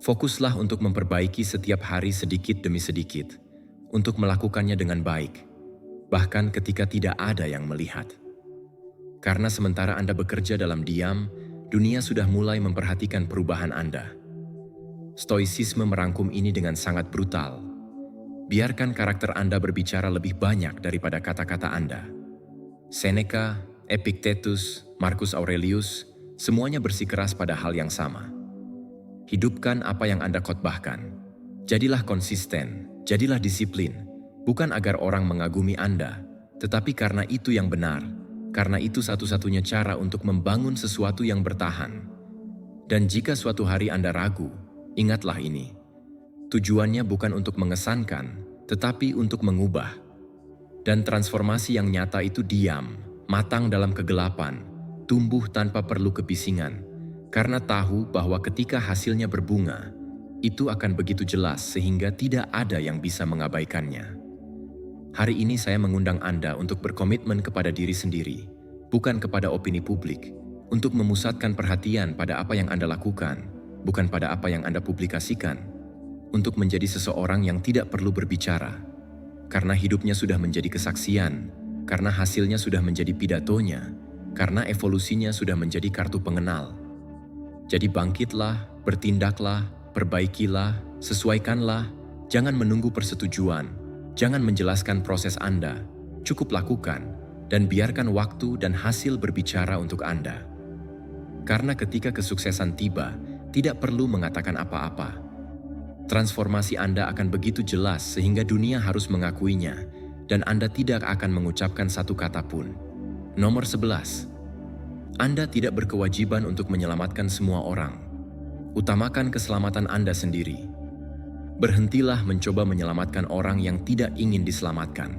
Fokuslah untuk memperbaiki setiap hari sedikit demi sedikit, untuk melakukannya dengan baik, bahkan ketika tidak ada yang melihat. Karena sementara Anda bekerja dalam diam, dunia sudah mulai memperhatikan perubahan Anda. Stoicisme merangkum ini dengan sangat brutal. Biarkan karakter Anda berbicara lebih banyak daripada kata-kata Anda. Seneca, Epictetus, Marcus Aurelius, semuanya bersikeras pada hal yang sama. Hidupkan apa yang Anda khotbahkan. Jadilah konsisten, jadilah disiplin, bukan agar orang mengagumi Anda, tetapi karena itu yang benar, karena itu satu-satunya cara untuk membangun sesuatu yang bertahan. Dan jika suatu hari Anda ragu, ingatlah ini. Tujuannya bukan untuk mengesankan, tetapi untuk mengubah. Dan transformasi yang nyata itu diam, matang dalam kegelapan, tumbuh tanpa perlu kebisingan, karena tahu bahwa ketika hasilnya berbunga, itu akan begitu jelas sehingga tidak ada yang bisa mengabaikannya. Hari ini saya mengundang Anda untuk berkomitmen kepada diri sendiri, bukan kepada opini publik, untuk memusatkan perhatian pada apa yang Anda lakukan, bukan pada apa yang Anda publikasikan, untuk menjadi seseorang yang tidak perlu berbicara, karena hidupnya sudah menjadi kesaksian, karena hasilnya sudah menjadi pidatonya, karena evolusinya sudah menjadi kartu pengenal. Jadi bangkitlah, bertindaklah, perbaikilah, sesuaikanlah, jangan menunggu persetujuan, jangan menjelaskan proses Anda, cukup lakukan, dan biarkan waktu dan hasil berbicara untuk Anda. Karena ketika kesuksesan tiba, tidak perlu mengatakan apa-apa. Transformasi Anda akan begitu jelas sehingga dunia harus mengakuinya, dan Anda tidak akan mengucapkan satu kata pun. Nomor 11. Anda tidak berkewajiban untuk menyelamatkan semua orang. Utamakan keselamatan Anda sendiri. Berhentilah mencoba menyelamatkan orang yang tidak ingin diselamatkan.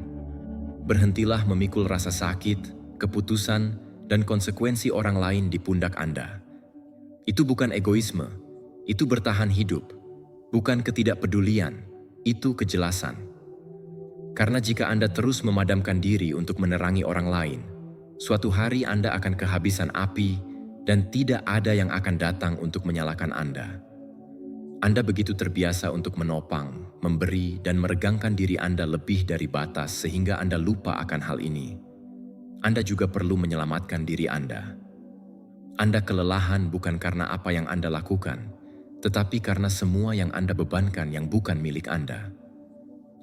Berhentilah memikul rasa sakit, keputusan, dan konsekuensi orang lain di pundak Anda. Itu bukan egoisme, itu bertahan hidup. Bukan ketidakpedulian, itu kejelasan. Karena jika Anda terus memadamkan diri untuk menerangi orang lain, suatu hari Anda akan kehabisan api dan tidak ada yang akan datang untuk menyalakan Anda. Anda begitu terbiasa untuk menopang, memberi, dan meregangkan diri Anda lebih dari batas sehingga Anda lupa akan hal ini. Anda juga perlu menyelamatkan diri Anda. Anda kelelahan bukan karena apa yang Anda lakukan, tetapi karena semua yang Anda bebankan yang bukan milik Anda.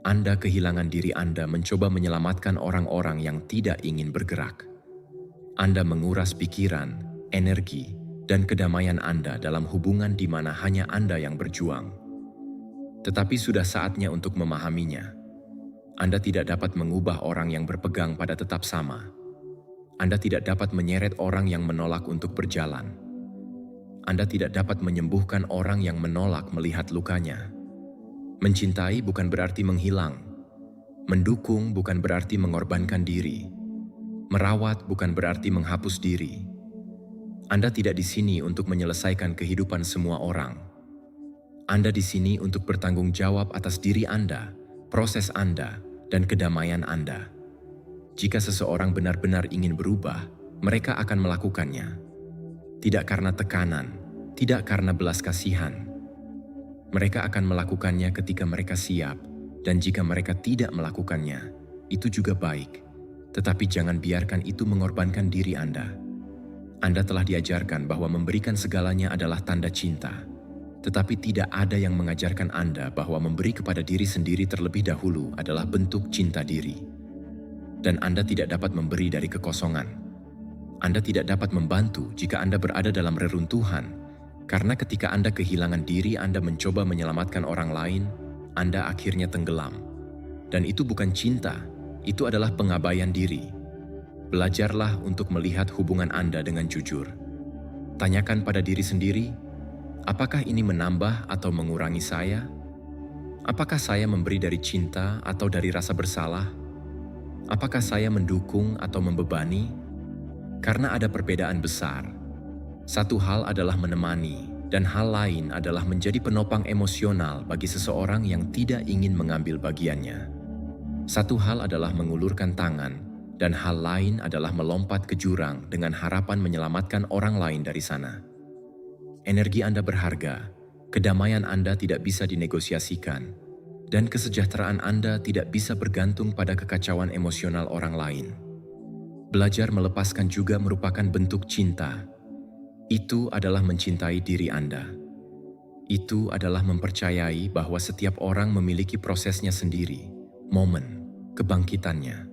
Anda kehilangan diri Anda mencoba menyelamatkan orang-orang yang tidak ingin bergerak. Anda menguras pikiran, energi, dan kedamaian Anda dalam hubungan di mana hanya Anda yang berjuang. Tetapi sudah saatnya untuk memahaminya. Anda tidak dapat mengubah orang yang berpegang pada tetap sama. Anda tidak dapat menyeret orang yang menolak untuk berjalan. Anda tidak dapat menyembuhkan orang yang menolak melihat lukanya. Mencintai bukan berarti menghilang. Mendukung bukan berarti mengorbankan diri. Merawat bukan berarti menghapus diri. Anda tidak di sini untuk menyelesaikan kehidupan semua orang. Anda di sini untuk bertanggung jawab atas diri Anda, proses Anda, dan kedamaian Anda. Jika seseorang benar-benar ingin berubah, mereka akan melakukannya. Tidak karena tekanan, tidak karena belas kasihan. Mereka akan melakukannya ketika mereka siap, dan jika mereka tidak melakukannya, itu juga baik. Tetapi jangan biarkan itu mengorbankan diri Anda. Anda telah diajarkan bahwa memberikan segalanya adalah tanda cinta. Tetapi tidak ada yang mengajarkan Anda bahwa memberi kepada diri sendiri terlebih dahulu adalah bentuk cinta diri. Dan Anda tidak dapat memberi dari kekosongan. Anda tidak dapat membantu jika Anda berada dalam reruntuhan, karena ketika Anda kehilangan diri Anda mencoba menyelamatkan orang lain, Anda akhirnya tenggelam. Dan itu bukan cinta, itu adalah pengabaian diri. Belajarlah untuk melihat hubungan Anda dengan jujur. Tanyakan pada diri sendiri, apakah ini menambah atau mengurangi saya? Apakah saya memberi dari cinta atau dari rasa bersalah? Apakah saya mendukung atau membebani? Karena ada perbedaan besar. Satu hal adalah menemani, dan hal lain adalah menjadi penopang emosional bagi seseorang yang tidak ingin mengambil bagiannya. Satu hal adalah mengulurkan tangan, dan hal lain adalah melompat ke jurang dengan harapan menyelamatkan orang lain dari sana. Energi Anda berharga, kedamaian Anda tidak bisa dinegosiasikan, dan kesejahteraan Anda tidak bisa bergantung pada kekacauan emosional orang lain. Belajar melepaskan juga merupakan bentuk cinta. Itu adalah mencintai diri Anda. Itu adalah mempercayai bahwa setiap orang memiliki prosesnya sendiri, momen, kebangkitannya.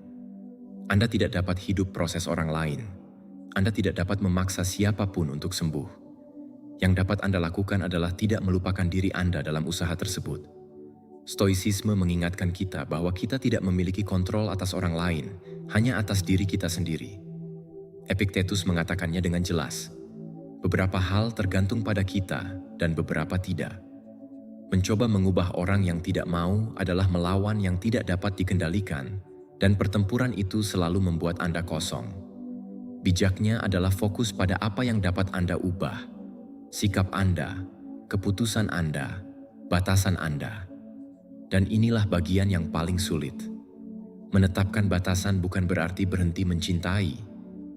Anda tidak dapat hidup proses orang lain. Anda tidak dapat memaksa siapapun untuk sembuh. Yang dapat Anda lakukan adalah tidak melupakan diri Anda dalam usaha tersebut. Stoicisme mengingatkan kita bahwa kita tidak memiliki kontrol atas orang lain, hanya atas diri kita sendiri. Epictetus mengatakannya dengan jelas. Beberapa hal tergantung pada kita dan beberapa tidak. Mencoba mengubah orang yang tidak mau adalah melawan yang tidak dapat dikendalikan, dan pertempuran itu selalu membuat Anda kosong. Bijaknya adalah fokus pada apa yang dapat Anda ubah. Sikap Anda, keputusan Anda, batasan Anda. Dan inilah bagian yang paling sulit. Menetapkan batasan bukan berarti berhenti mencintai.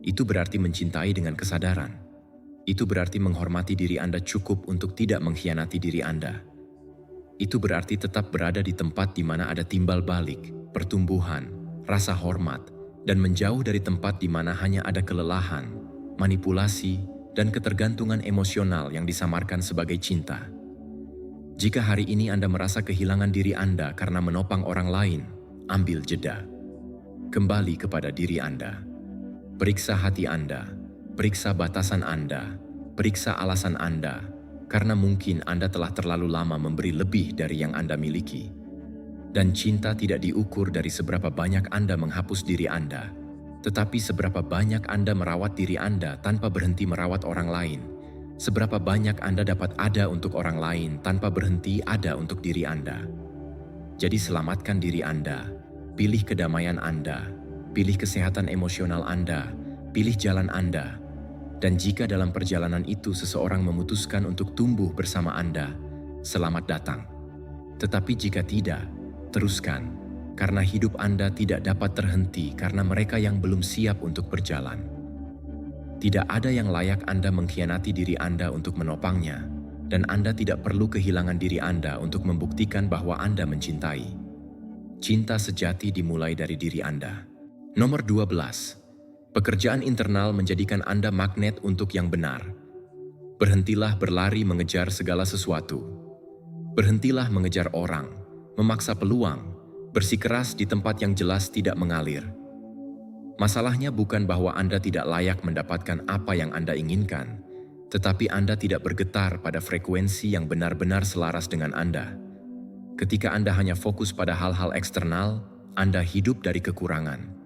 Itu berarti mencintai dengan kesadaran. Itu berarti menghormati diri Anda cukup untuk tidak mengkhianati diri Anda. Itu berarti tetap berada di tempat di mana ada timbal balik, pertumbuhan, rasa hormat, dan menjauh dari tempat di mana hanya ada kelelahan, manipulasi, dan ketergantungan emosional yang disamarkan sebagai cinta. Jika hari ini Anda merasa kehilangan diri Anda karena menopang orang lain, ambil jeda. Kembali kepada diri Anda. Periksa hati Anda, periksa batasan Anda, periksa alasan Anda, karena mungkin Anda telah terlalu lama memberi lebih dari yang Anda miliki. Dan cinta tidak diukur dari seberapa banyak Anda menghapus diri Anda, tetapi seberapa banyak Anda merawat diri Anda tanpa berhenti merawat orang lain. Seberapa banyak Anda dapat ada untuk orang lain tanpa berhenti ada untuk diri Anda. Jadi selamatkan diri Anda, pilih kedamaian Anda, pilih kesehatan emosional Anda, pilih jalan Anda. Dan jika dalam perjalanan itu seseorang memutuskan untuk tumbuh bersama Anda, selamat datang. Tetapi jika tidak, teruskan, karena hidup Anda tidak dapat terhenti karena mereka yang belum siap untuk berjalan. Tidak ada yang layak Anda mengkhianati diri Anda untuk menopangnya, dan Anda tidak perlu kehilangan diri Anda untuk membuktikan bahwa Anda mencintai. Cinta sejati dimulai dari diri Anda. Nomor 12. Pekerjaan internal menjadikan Anda magnet untuk yang benar. Berhentilah berlari mengejar segala sesuatu. Berhentilah mengejar orang, memaksa peluang, bersikeras di tempat yang jelas tidak mengalir. Masalahnya bukan bahwa Anda tidak layak mendapatkan apa yang Anda inginkan, tetapi Anda tidak bergetar pada frekuensi yang benar-benar selaras dengan Anda. Ketika Anda hanya fokus pada hal-hal eksternal, Anda hidup dari kekurangan.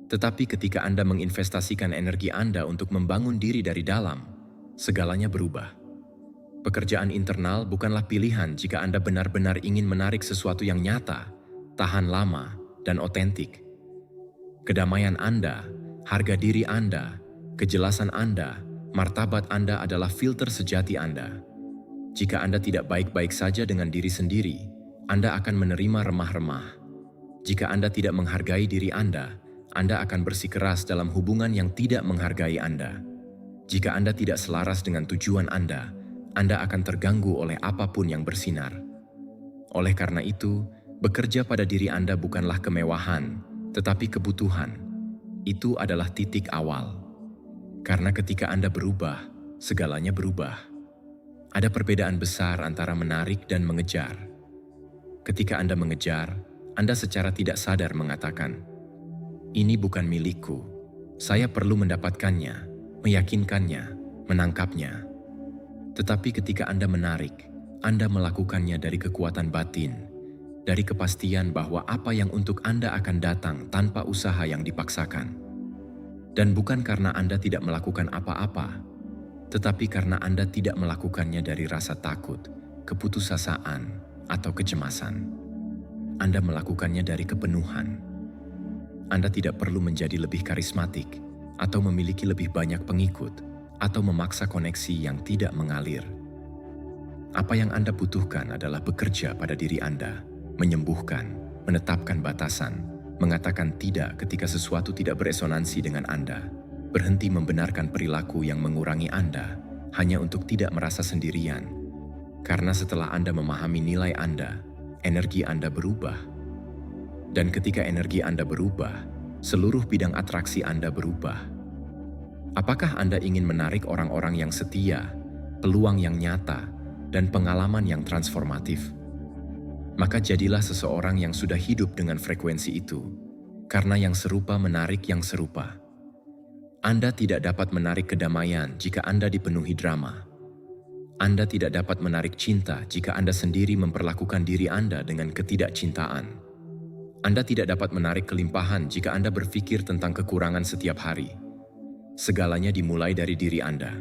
Tetapi ketika Anda menginvestasikan energi Anda untuk membangun diri dari dalam, segalanya berubah. Pekerjaan internal bukanlah pilihan jika Anda benar-benar ingin menarik sesuatu yang nyata, tahan lama, dan otentik. Kedamaian Anda, harga diri Anda, kejelasan Anda, martabat Anda adalah filter sejati Anda. Jika Anda tidak baik-baik saja dengan diri sendiri, Anda akan menerima remah-remah. Jika Anda tidak menghargai diri Anda akan bersikeras dalam hubungan yang tidak menghargai Anda. Jika Anda tidak selaras dengan tujuan Anda akan terganggu oleh apapun yang bersinar. Oleh karena itu, bekerja pada diri Anda bukanlah kemewahan, tetapi kebutuhan. Itu adalah titik awal. Karena ketika Anda berubah, segalanya berubah. Ada perbedaan besar antara menarik dan mengejar. Ketika Anda mengejar, Anda secara tidak sadar mengatakan, "Ini bukan milikku. Saya perlu mendapatkannya, meyakinkannya, menangkapnya." Tetapi ketika Anda menarik, Anda melakukannya dari kekuatan batin, dari kepastian bahwa apa yang untuk Anda akan datang tanpa usaha yang dipaksakan. Dan bukan karena Anda tidak melakukan apa-apa, tetapi karena Anda tidak melakukannya dari rasa takut, keputusasaan, atau kecemasan. Anda melakukannya dari kepenuhan. Anda tidak perlu menjadi lebih karismatik, atau memiliki lebih banyak pengikut, atau memaksa koneksi yang tidak mengalir. Apa yang Anda butuhkan adalah bekerja pada diri Anda, menyembuhkan, menetapkan batasan, mengatakan tidak ketika sesuatu tidak beresonansi dengan Anda, berhenti membenarkan perilaku yang mengurangi Anda hanya untuk tidak merasa sendirian. Karena setelah Anda memahami nilai Anda, energi Anda berubah. Dan ketika energi Anda berubah, seluruh bidang atraksi Anda berubah. Apakah Anda ingin menarik orang-orang yang setia, peluang yang nyata, dan pengalaman yang transformatif? Maka jadilah seseorang yang sudah hidup dengan frekuensi itu, karena yang serupa menarik yang serupa. Anda tidak dapat menarik kedamaian jika Anda dipenuhi drama. Anda tidak dapat menarik cinta jika Anda sendiri memperlakukan diri Anda dengan ketidakcintaan. Anda tidak dapat menarik kelimpahan jika Anda berpikir tentang kekurangan setiap hari. Segalanya dimulai dari diri Anda.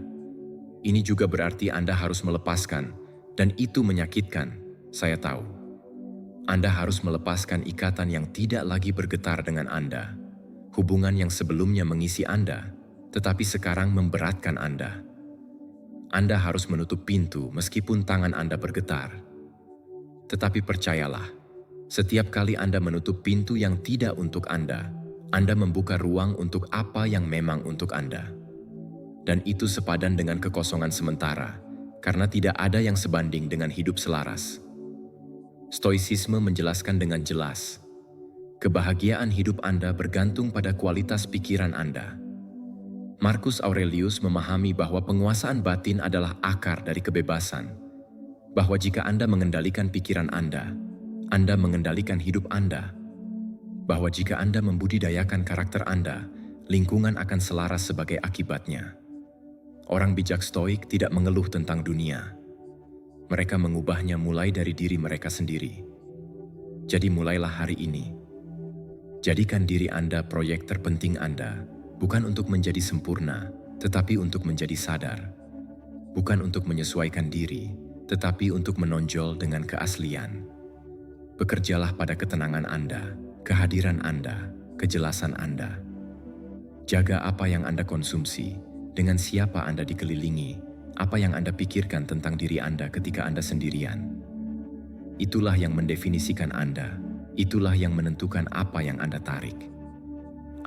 Ini juga berarti Anda harus melepaskan, dan itu menyakitkan, saya tahu. Anda harus melepaskan ikatan yang tidak lagi bergetar dengan Anda. Hubungan yang sebelumnya mengisi Anda, tetapi sekarang memberatkan Anda. Anda harus menutup pintu meskipun tangan Anda bergetar. Tetapi percayalah, setiap kali Anda menutup pintu yang tidak untuk Anda membuka ruang untuk apa yang memang untuk Anda. Dan itu sepadan dengan kekosongan sementara, karena tidak ada yang sebanding dengan hidup selaras. Stoicisme menjelaskan dengan jelas, kebahagiaan hidup Anda bergantung pada kualitas pikiran Anda. Marcus Aurelius memahami bahwa penguasaan batin adalah akar dari kebebasan, bahwa jika Anda mengendalikan pikiran Anda mengendalikan hidup Anda, bahwa jika Anda membudidayakan karakter Anda, lingkungan akan selaras sebagai akibatnya. Orang bijak stoik tidak mengeluh tentang dunia. Mereka mengubahnya mulai dari diri mereka sendiri. Jadi mulailah hari ini. Jadikan diri Anda proyek terpenting Anda, bukan untuk menjadi sempurna, tetapi untuk menjadi sadar. Bukan untuk menyesuaikan diri, tetapi untuk menonjol dengan keaslian. Bekerjalah pada ketenangan Anda, kehadiran Anda, kejelasan Anda. Jaga apa yang Anda konsumsi, dengan siapa Anda dikelilingi, apa yang Anda pikirkan tentang diri Anda ketika Anda sendirian. Itulah yang mendefinisikan Anda, itulah yang menentukan apa yang Anda tarik.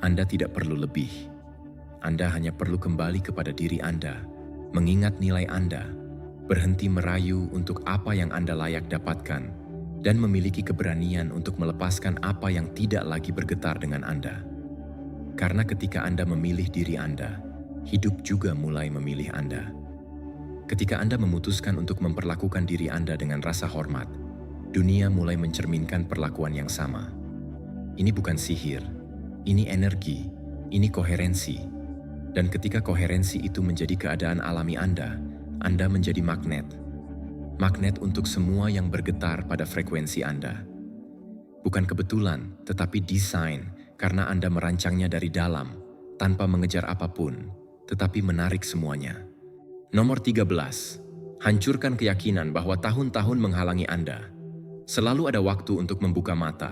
Anda tidak perlu lebih. Anda hanya perlu kembali kepada diri Anda, mengingat nilai Anda, berhenti merayu untuk apa yang Anda layak dapatkan, dan memiliki keberanian untuk melepaskan apa yang tidak lagi bergetar dengan Anda. Karena ketika Anda memilih diri Anda, hidup juga mulai memilih Anda. Ketika Anda memutuskan untuk memperlakukan diri Anda dengan rasa hormat, dunia mulai mencerminkan perlakuan yang sama. Ini bukan sihir, ini energi, ini koherensi. Dan ketika koherensi itu menjadi keadaan alami Anda menjadi magnet. Magnet untuk semua yang bergetar pada frekuensi Anda. Bukan kebetulan, tetapi desain karena Anda merancangnya dari dalam, tanpa mengejar apapun, tetapi menarik semuanya. Nomor 13. Hancurkan keyakinan bahwa tahun-tahun menghalangi Anda. Selalu ada waktu untuk membuka mata.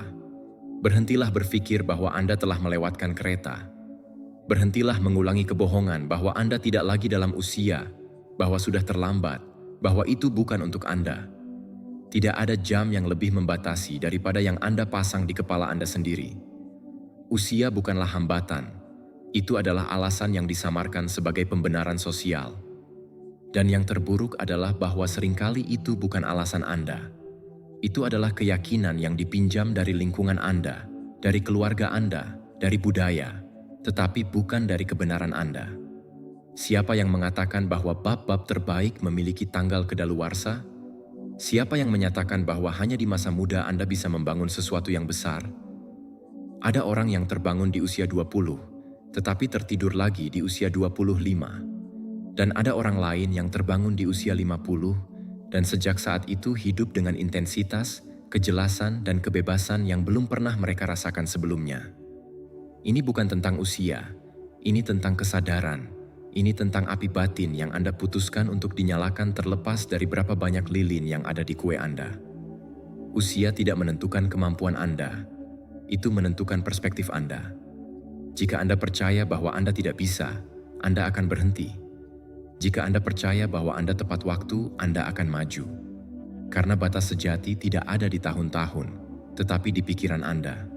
Berhentilah berpikir bahwa Anda telah melewatkan kereta. Berhentilah mengulangi kebohongan bahwa Anda tidak lagi dalam usia, bahwa sudah terlambat, bahwa itu bukan untuk Anda. Tidak ada jam yang lebih membatasi daripada yang Anda pasang di kepala Anda sendiri. Usia bukanlah hambatan, itu adalah alasan yang disamarkan sebagai pembenaran sosial. Dan yang terburuk adalah bahwa seringkali itu bukan alasan Anda. Itu adalah keyakinan yang dipinjam dari lingkungan Anda, dari keluarga Anda, dari budaya, tetapi bukan dari kebenaran Anda. Siapa yang mengatakan bahwa bab-bab terbaik memiliki tanggal kedaluarsa? Siapa yang menyatakan bahwa hanya di masa muda Anda bisa membangun sesuatu yang besar? Ada orang yang terbangun di usia 20, tetapi tertidur lagi di usia 25. Dan ada orang lain yang terbangun di usia 50, dan sejak saat itu hidup dengan intensitas, kejelasan, dan kebebasan yang belum pernah mereka rasakan sebelumnya. Ini bukan tentang usia, ini tentang kesadaran. Ini tentang api batin yang Anda putuskan untuk dinyalakan terlepas dari berapa banyak lilin yang ada di kue Anda. Usia tidak menentukan kemampuan Anda, itu menentukan perspektif Anda. Jika Anda percaya bahwa Anda tidak bisa, Anda akan berhenti. Jika Anda percaya bahwa Anda tepat waktu, Anda akan maju. Karena batas sejati tidak ada di tahun-tahun, tetapi di pikiran Anda.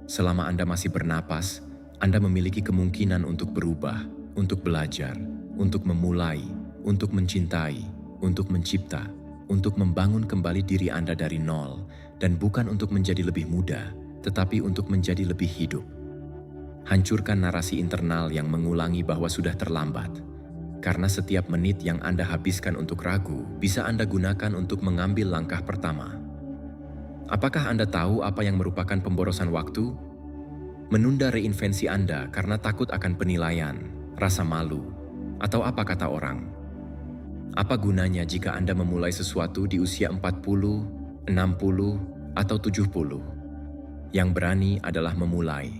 Selama Anda masih bernapas, Anda memiliki kemungkinan untuk berubah, untuk belajar, untuk memulai, untuk mencintai, untuk mencipta, untuk membangun kembali diri Anda dari nol, dan bukan untuk menjadi lebih muda, tetapi untuk menjadi lebih hidup. Hancurkan narasi internal yang mengulangi bahwa sudah terlambat, karena setiap menit yang Anda habiskan untuk ragu bisa Anda gunakan untuk mengambil langkah pertama. Apakah Anda tahu apa yang merupakan pemborosan waktu? Menunda reinvensi Anda karena takut akan penilaian, rasa malu, atau apa kata orang. Apa gunanya jika Anda memulai sesuatu di usia 40, 60, atau 70? Yang berani adalah memulai.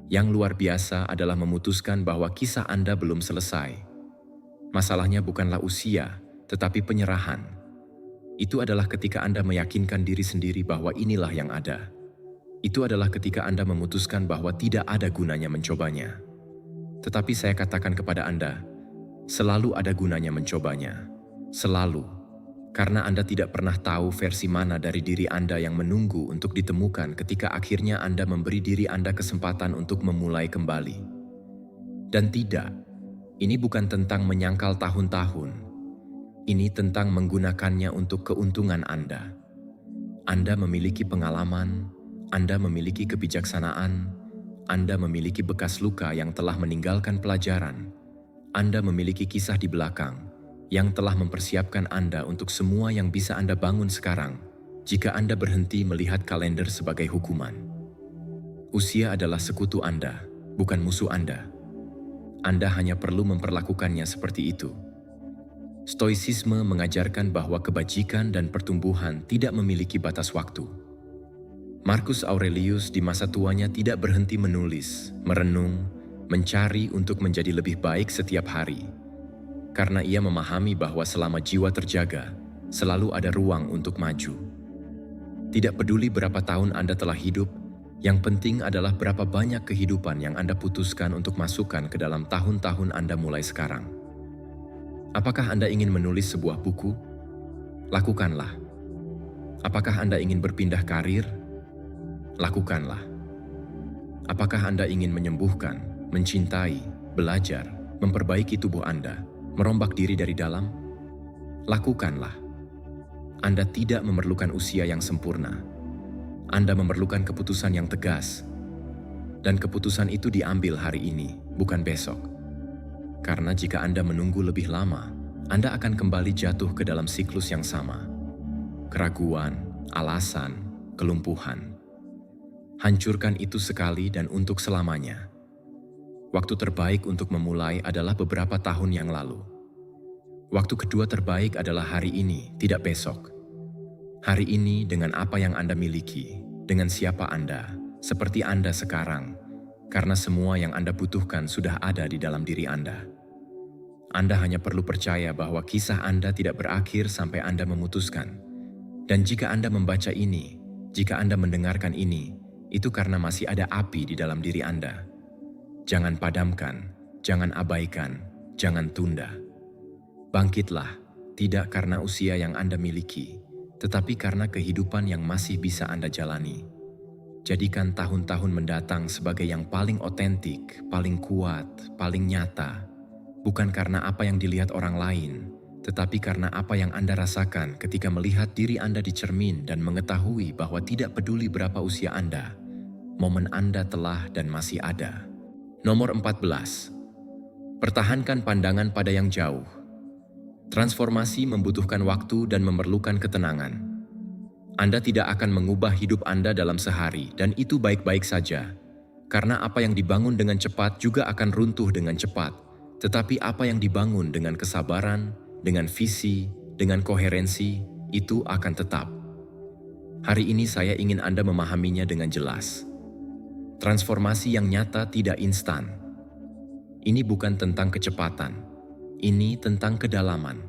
Yang luar biasa adalah memutuskan bahwa kisah Anda belum selesai. Masalahnya bukanlah usia, tetapi penyerahan. Itu adalah ketika Anda meyakinkan diri sendiri bahwa inilah yang ada. Itu adalah ketika Anda memutuskan bahwa tidak ada gunanya mencobanya. Tetapi saya katakan kepada Anda, selalu ada gunanya mencobanya. Selalu. Karena Anda tidak pernah tahu versi mana dari diri Anda yang menunggu untuk ditemukan ketika akhirnya Anda memberi diri Anda kesempatan untuk memulai kembali. Dan tidak, ini bukan tentang menyangkal tahun-tahun. Ini tentang menggunakannya untuk keuntungan Anda. Anda memiliki pengalaman, Anda memiliki kebijaksanaan, Anda memiliki bekas luka yang telah meninggalkan pelajaran, Anda memiliki kisah di belakang yang telah mempersiapkan Anda untuk semua yang bisa Anda bangun sekarang jika Anda berhenti melihat kalender sebagai hukuman. Usia adalah sekutu Anda, bukan musuh Anda. Anda hanya perlu memperlakukannya seperti itu. Stoicisme mengajarkan bahwa kebajikan dan pertumbuhan tidak memiliki batas waktu. Marcus Aurelius di masa tuanya tidak berhenti menulis, merenung, mencari untuk menjadi lebih baik setiap hari. Karena ia memahami bahwa selama jiwa terjaga, selalu ada ruang untuk maju. Tidak peduli berapa tahun Anda telah hidup, yang penting adalah berapa banyak kehidupan yang Anda putuskan untuk masukkan ke dalam tahun-tahun Anda mulai sekarang. Apakah Anda ingin menulis sebuah buku? Lakukanlah. Apakah Anda ingin berpindah karir? Lakukanlah. Apakah Anda ingin menyembuhkan, mencintai, belajar, memperbaiki tubuh Anda? Merombak diri dari dalam? Lakukanlah. Anda tidak memerlukan usia yang sempurna. Anda memerlukan keputusan yang tegas. Dan keputusan itu diambil hari ini, bukan besok. Karena jika Anda menunggu lebih lama, Anda akan kembali jatuh ke dalam siklus yang sama. Keraguan, alasan, kelumpuhan. Hancurkan itu sekali dan untuk selamanya. Waktu terbaik untuk memulai adalah beberapa tahun yang lalu. Waktu kedua terbaik adalah hari ini, tidak besok. Hari ini dengan apa yang Anda miliki, dengan siapa Anda, seperti Anda sekarang, karena semua yang Anda butuhkan sudah ada di dalam diri Anda. Anda hanya perlu percaya bahwa kisah Anda tidak berakhir sampai Anda memutuskan. Dan jika Anda membaca ini, jika Anda mendengarkan ini, itu karena masih ada api di dalam diri Anda. Jangan padamkan, jangan abaikan, jangan tunda. Bangkitlah, tidak karena usia yang Anda miliki, tetapi karena kehidupan yang masih bisa Anda jalani. Jadikan tahun-tahun mendatang sebagai yang paling otentik, paling kuat, paling nyata, bukan karena apa yang dilihat orang lain, tetapi karena apa yang Anda rasakan ketika melihat diri Anda di cermin dan mengetahui bahwa tidak peduli berapa usia Anda, momen Anda telah dan masih ada. Nomor 14. Pertahankan pandangan pada yang jauh. Transformasi membutuhkan waktu dan memerlukan ketenangan. Anda tidak akan mengubah hidup Anda dalam sehari, dan itu baik-baik saja. Karena apa yang dibangun dengan cepat juga akan runtuh dengan cepat. Tetapi apa yang dibangun dengan kesabaran, dengan visi, dengan koherensi, itu akan tetap. Hari ini saya ingin Anda memahaminya dengan jelas. Transformasi yang nyata tidak instan. Ini bukan tentang kecepatan, ini tentang kedalaman.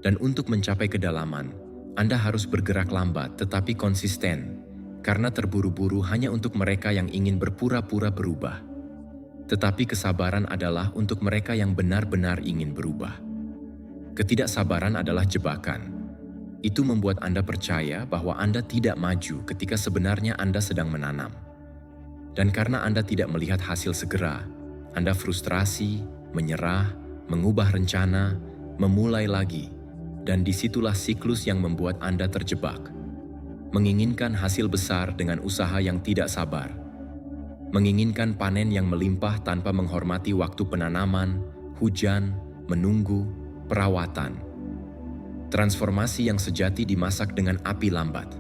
Dan untuk mencapai kedalaman, Anda harus bergerak lambat tetapi konsisten, karena terburu-buru hanya untuk mereka yang ingin berpura-pura berubah. Tetapi kesabaran adalah untuk mereka yang benar-benar ingin berubah. Ketidaksabaran adalah jebakan. Itu membuat Anda percaya bahwa Anda tidak maju ketika sebenarnya Anda sedang menanam. Dan karena Anda tidak melihat hasil segera, Anda frustrasi, menyerah, mengubah rencana, memulai lagi, dan disitulah siklus yang membuat Anda terjebak. Menginginkan hasil besar dengan usaha yang tidak sabar. Menginginkan panen yang melimpah tanpa menghormati waktu penanaman, hujan, menunggu, perawatan. Transformasi yang sejati dimasak dengan api lambat.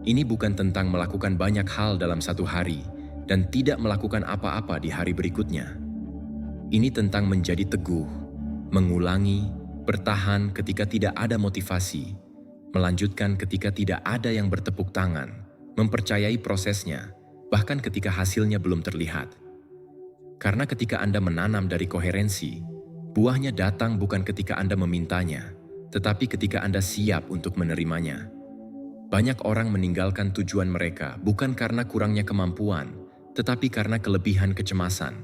Ini bukan tentang melakukan banyak hal dalam satu hari dan tidak melakukan apa-apa di hari berikutnya. Ini tentang menjadi teguh, mengulangi, bertahan ketika tidak ada motivasi, melanjutkan ketika tidak ada yang bertepuk tangan, mempercayai prosesnya, bahkan ketika hasilnya belum terlihat. Karena ketika Anda menanam dari koherensi, buahnya datang bukan ketika Anda memintanya, tetapi ketika Anda siap untuk menerimanya. Banyak orang meninggalkan tujuan mereka bukan karena kurangnya kemampuan, tetapi karena kelebihan kecemasan,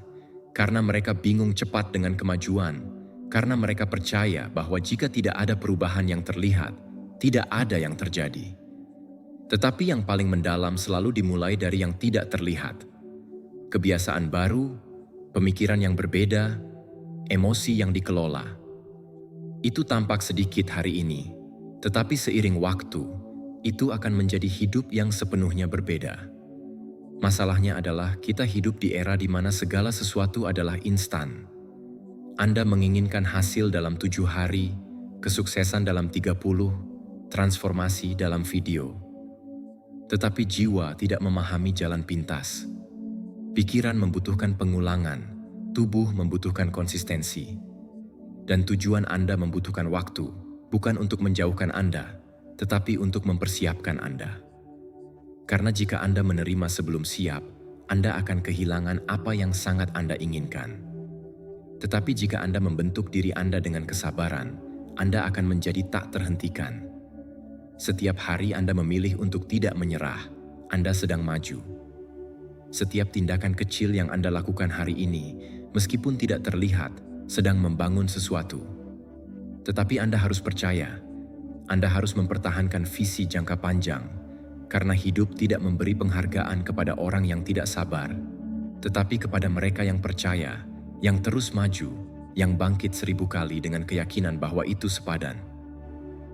karena mereka bingung cepat dengan kemajuan, karena mereka percaya bahwa jika tidak ada perubahan yang terlihat, tidak ada yang terjadi. Tetapi yang paling mendalam selalu dimulai dari yang tidak terlihat. Kebiasaan baru, pemikiran yang berbeda, emosi yang dikelola. Itu tampak sedikit hari ini, tetapi seiring waktu, itu akan menjadi hidup yang sepenuhnya berbeda. Masalahnya adalah kita hidup di era di mana segala sesuatu adalah instan. Anda menginginkan hasil dalam 7 hari, kesuksesan dalam 30, transformasi dalam video. Tetapi jiwa tidak memahami jalan pintas. Pikiran membutuhkan pengulangan, tubuh membutuhkan konsistensi. Dan tujuan Anda membutuhkan waktu, bukan untuk menjauhkan Anda, tetapi untuk mempersiapkan Anda. Karena jika Anda menerima sebelum siap, Anda akan kehilangan apa yang sangat Anda inginkan. Tetapi jika Anda membentuk diri Anda dengan kesabaran, Anda akan menjadi tak terhentikan. Setiap hari Anda memilih untuk tidak menyerah, Anda sedang maju. Setiap tindakan kecil yang Anda lakukan hari ini, meskipun tidak terlihat, sedang membangun sesuatu. Tetapi Anda harus percaya, Anda harus mempertahankan visi jangka panjang, karena hidup tidak memberi penghargaan kepada orang yang tidak sabar, tetapi kepada mereka yang percaya, yang terus maju, yang bangkit 1000 kali dengan keyakinan bahwa itu sepadan.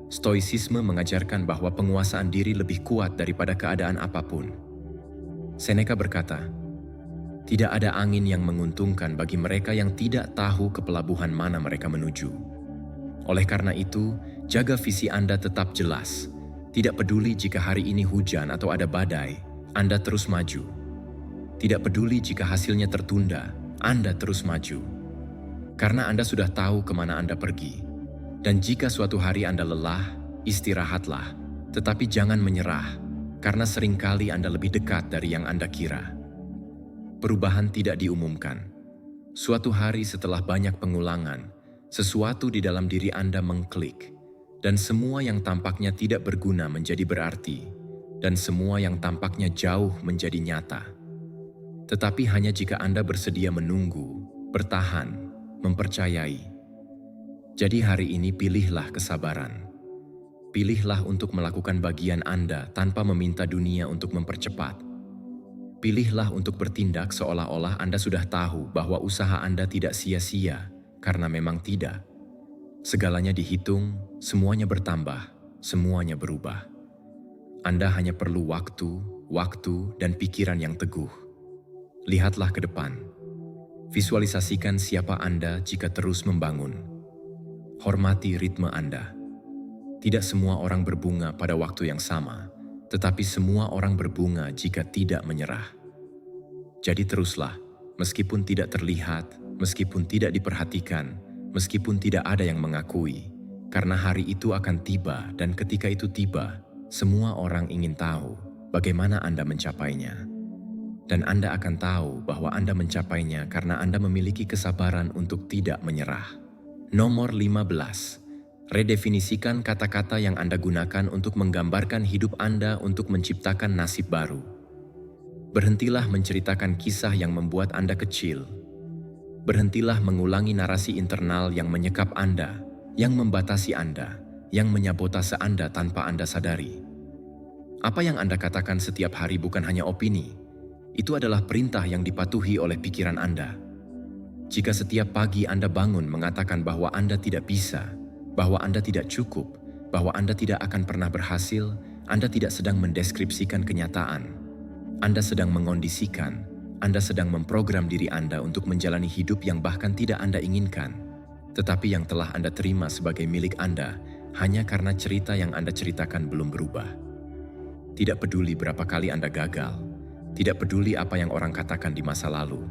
Stoicisme mengajarkan bahwa penguasaan diri lebih kuat daripada keadaan apapun. Seneca berkata, tidak ada angin yang menguntungkan bagi mereka yang tidak tahu ke pelabuhan mana mereka menuju. Oleh karena itu, jaga visi Anda tetap jelas. Tidak peduli jika hari ini hujan atau ada badai, Anda terus maju. Tidak peduli jika hasilnya tertunda, Anda terus maju. Karena Anda sudah tahu kemana Anda pergi. Dan jika suatu hari Anda lelah, istirahatlah. Tetapi jangan menyerah, karena seringkali Anda lebih dekat dari yang Anda kira. Perubahan tidak diumumkan. Suatu hari setelah banyak pengulangan, sesuatu di dalam diri Anda mengklik, dan semua yang tampaknya tidak berguna menjadi berarti, dan semua yang tampaknya jauh menjadi nyata. Tetapi hanya jika Anda bersedia menunggu, bertahan, mempercayai. Jadi hari ini pilihlah kesabaran. Pilihlah untuk melakukan bagian Anda tanpa meminta dunia untuk mempercepat. Pilihlah untuk bertindak seolah-olah Anda sudah tahu bahwa usaha Anda tidak sia-sia, karena memang tidak. Segalanya dihitung, semuanya bertambah, semuanya berubah. Anda hanya perlu waktu, dan pikiran yang teguh. Lihatlah ke depan. Visualisasikan siapa Anda jika terus membangun. Hormati ritme Anda. Tidak semua orang berbunga pada waktu yang sama, tetapi semua orang berbunga jika tidak menyerah. Jadi teruslah, meskipun tidak terlihat, meskipun tidak diperhatikan, meskipun tidak ada yang mengakui, karena hari itu akan tiba dan ketika itu tiba, semua orang ingin tahu bagaimana Anda mencapainya. Dan Anda akan tahu bahwa Anda mencapainya karena Anda memiliki kesabaran untuk tidak menyerah. Nomor 15. Redefinisikan kata-kata yang Anda gunakan untuk menggambarkan hidup Anda untuk menciptakan nasib baru. Berhentilah menceritakan kisah yang membuat Anda kecil. Berhentilah mengulangi narasi internal yang menyekap Anda, yang membatasi Anda, yang menyabotase Anda tanpa Anda sadari. Apa yang Anda katakan setiap hari bukan hanya opini, itu adalah perintah yang dipatuhi oleh pikiran Anda. Jika setiap pagi Anda bangun mengatakan bahwa Anda tidak bisa, bahwa Anda tidak cukup, bahwa Anda tidak akan pernah berhasil, Anda tidak sedang mendeskripsikan kenyataan. Anda sedang mengondisikan, Anda sedang memprogram diri Anda untuk menjalani hidup yang bahkan tidak Anda inginkan, tetapi yang telah Anda terima sebagai milik Anda hanya karena cerita yang Anda ceritakan belum berubah. Tidak peduli berapa kali Anda gagal, tidak peduli apa yang orang katakan di masa lalu,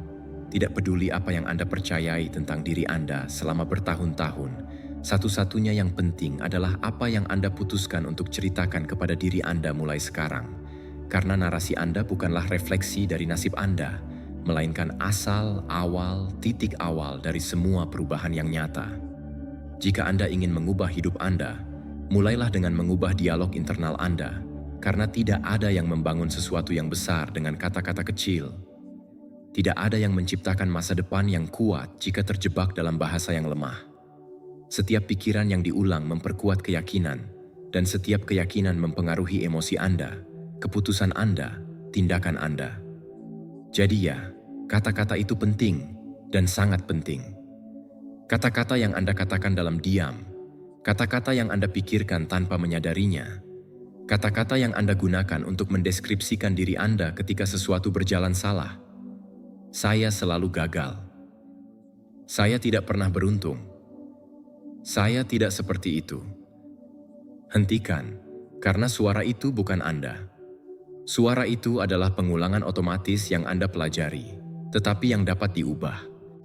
tidak peduli apa yang Anda percayai tentang diri Anda selama bertahun-tahun, satu-satunya yang penting adalah apa yang Anda putuskan untuk ceritakan kepada diri Anda mulai sekarang. Karena narasi Anda bukanlah refleksi dari nasib Anda, melainkan titik awal dari semua perubahan yang nyata. Jika Anda ingin mengubah hidup Anda, mulailah dengan mengubah dialog internal Anda, karena tidak ada yang membangun sesuatu yang besar dengan kata-kata kecil. Tidak ada yang menciptakan masa depan yang kuat jika terjebak dalam bahasa yang lemah. Setiap pikiran yang diulang memperkuat keyakinan, dan setiap keyakinan mempengaruhi emosi Anda, keputusan Anda, tindakan Anda. Jadi ya, kata-kata itu penting dan sangat penting. Kata-kata yang Anda katakan dalam diam, kata-kata yang Anda pikirkan tanpa menyadarinya, kata-kata yang Anda gunakan untuk mendeskripsikan diri Anda ketika sesuatu berjalan salah. Saya selalu gagal. Saya tidak pernah beruntung. Saya tidak seperti itu. Hentikan, karena suara itu bukan Anda. Suara itu adalah pengulangan otomatis yang Anda pelajari, tetapi yang dapat diubah.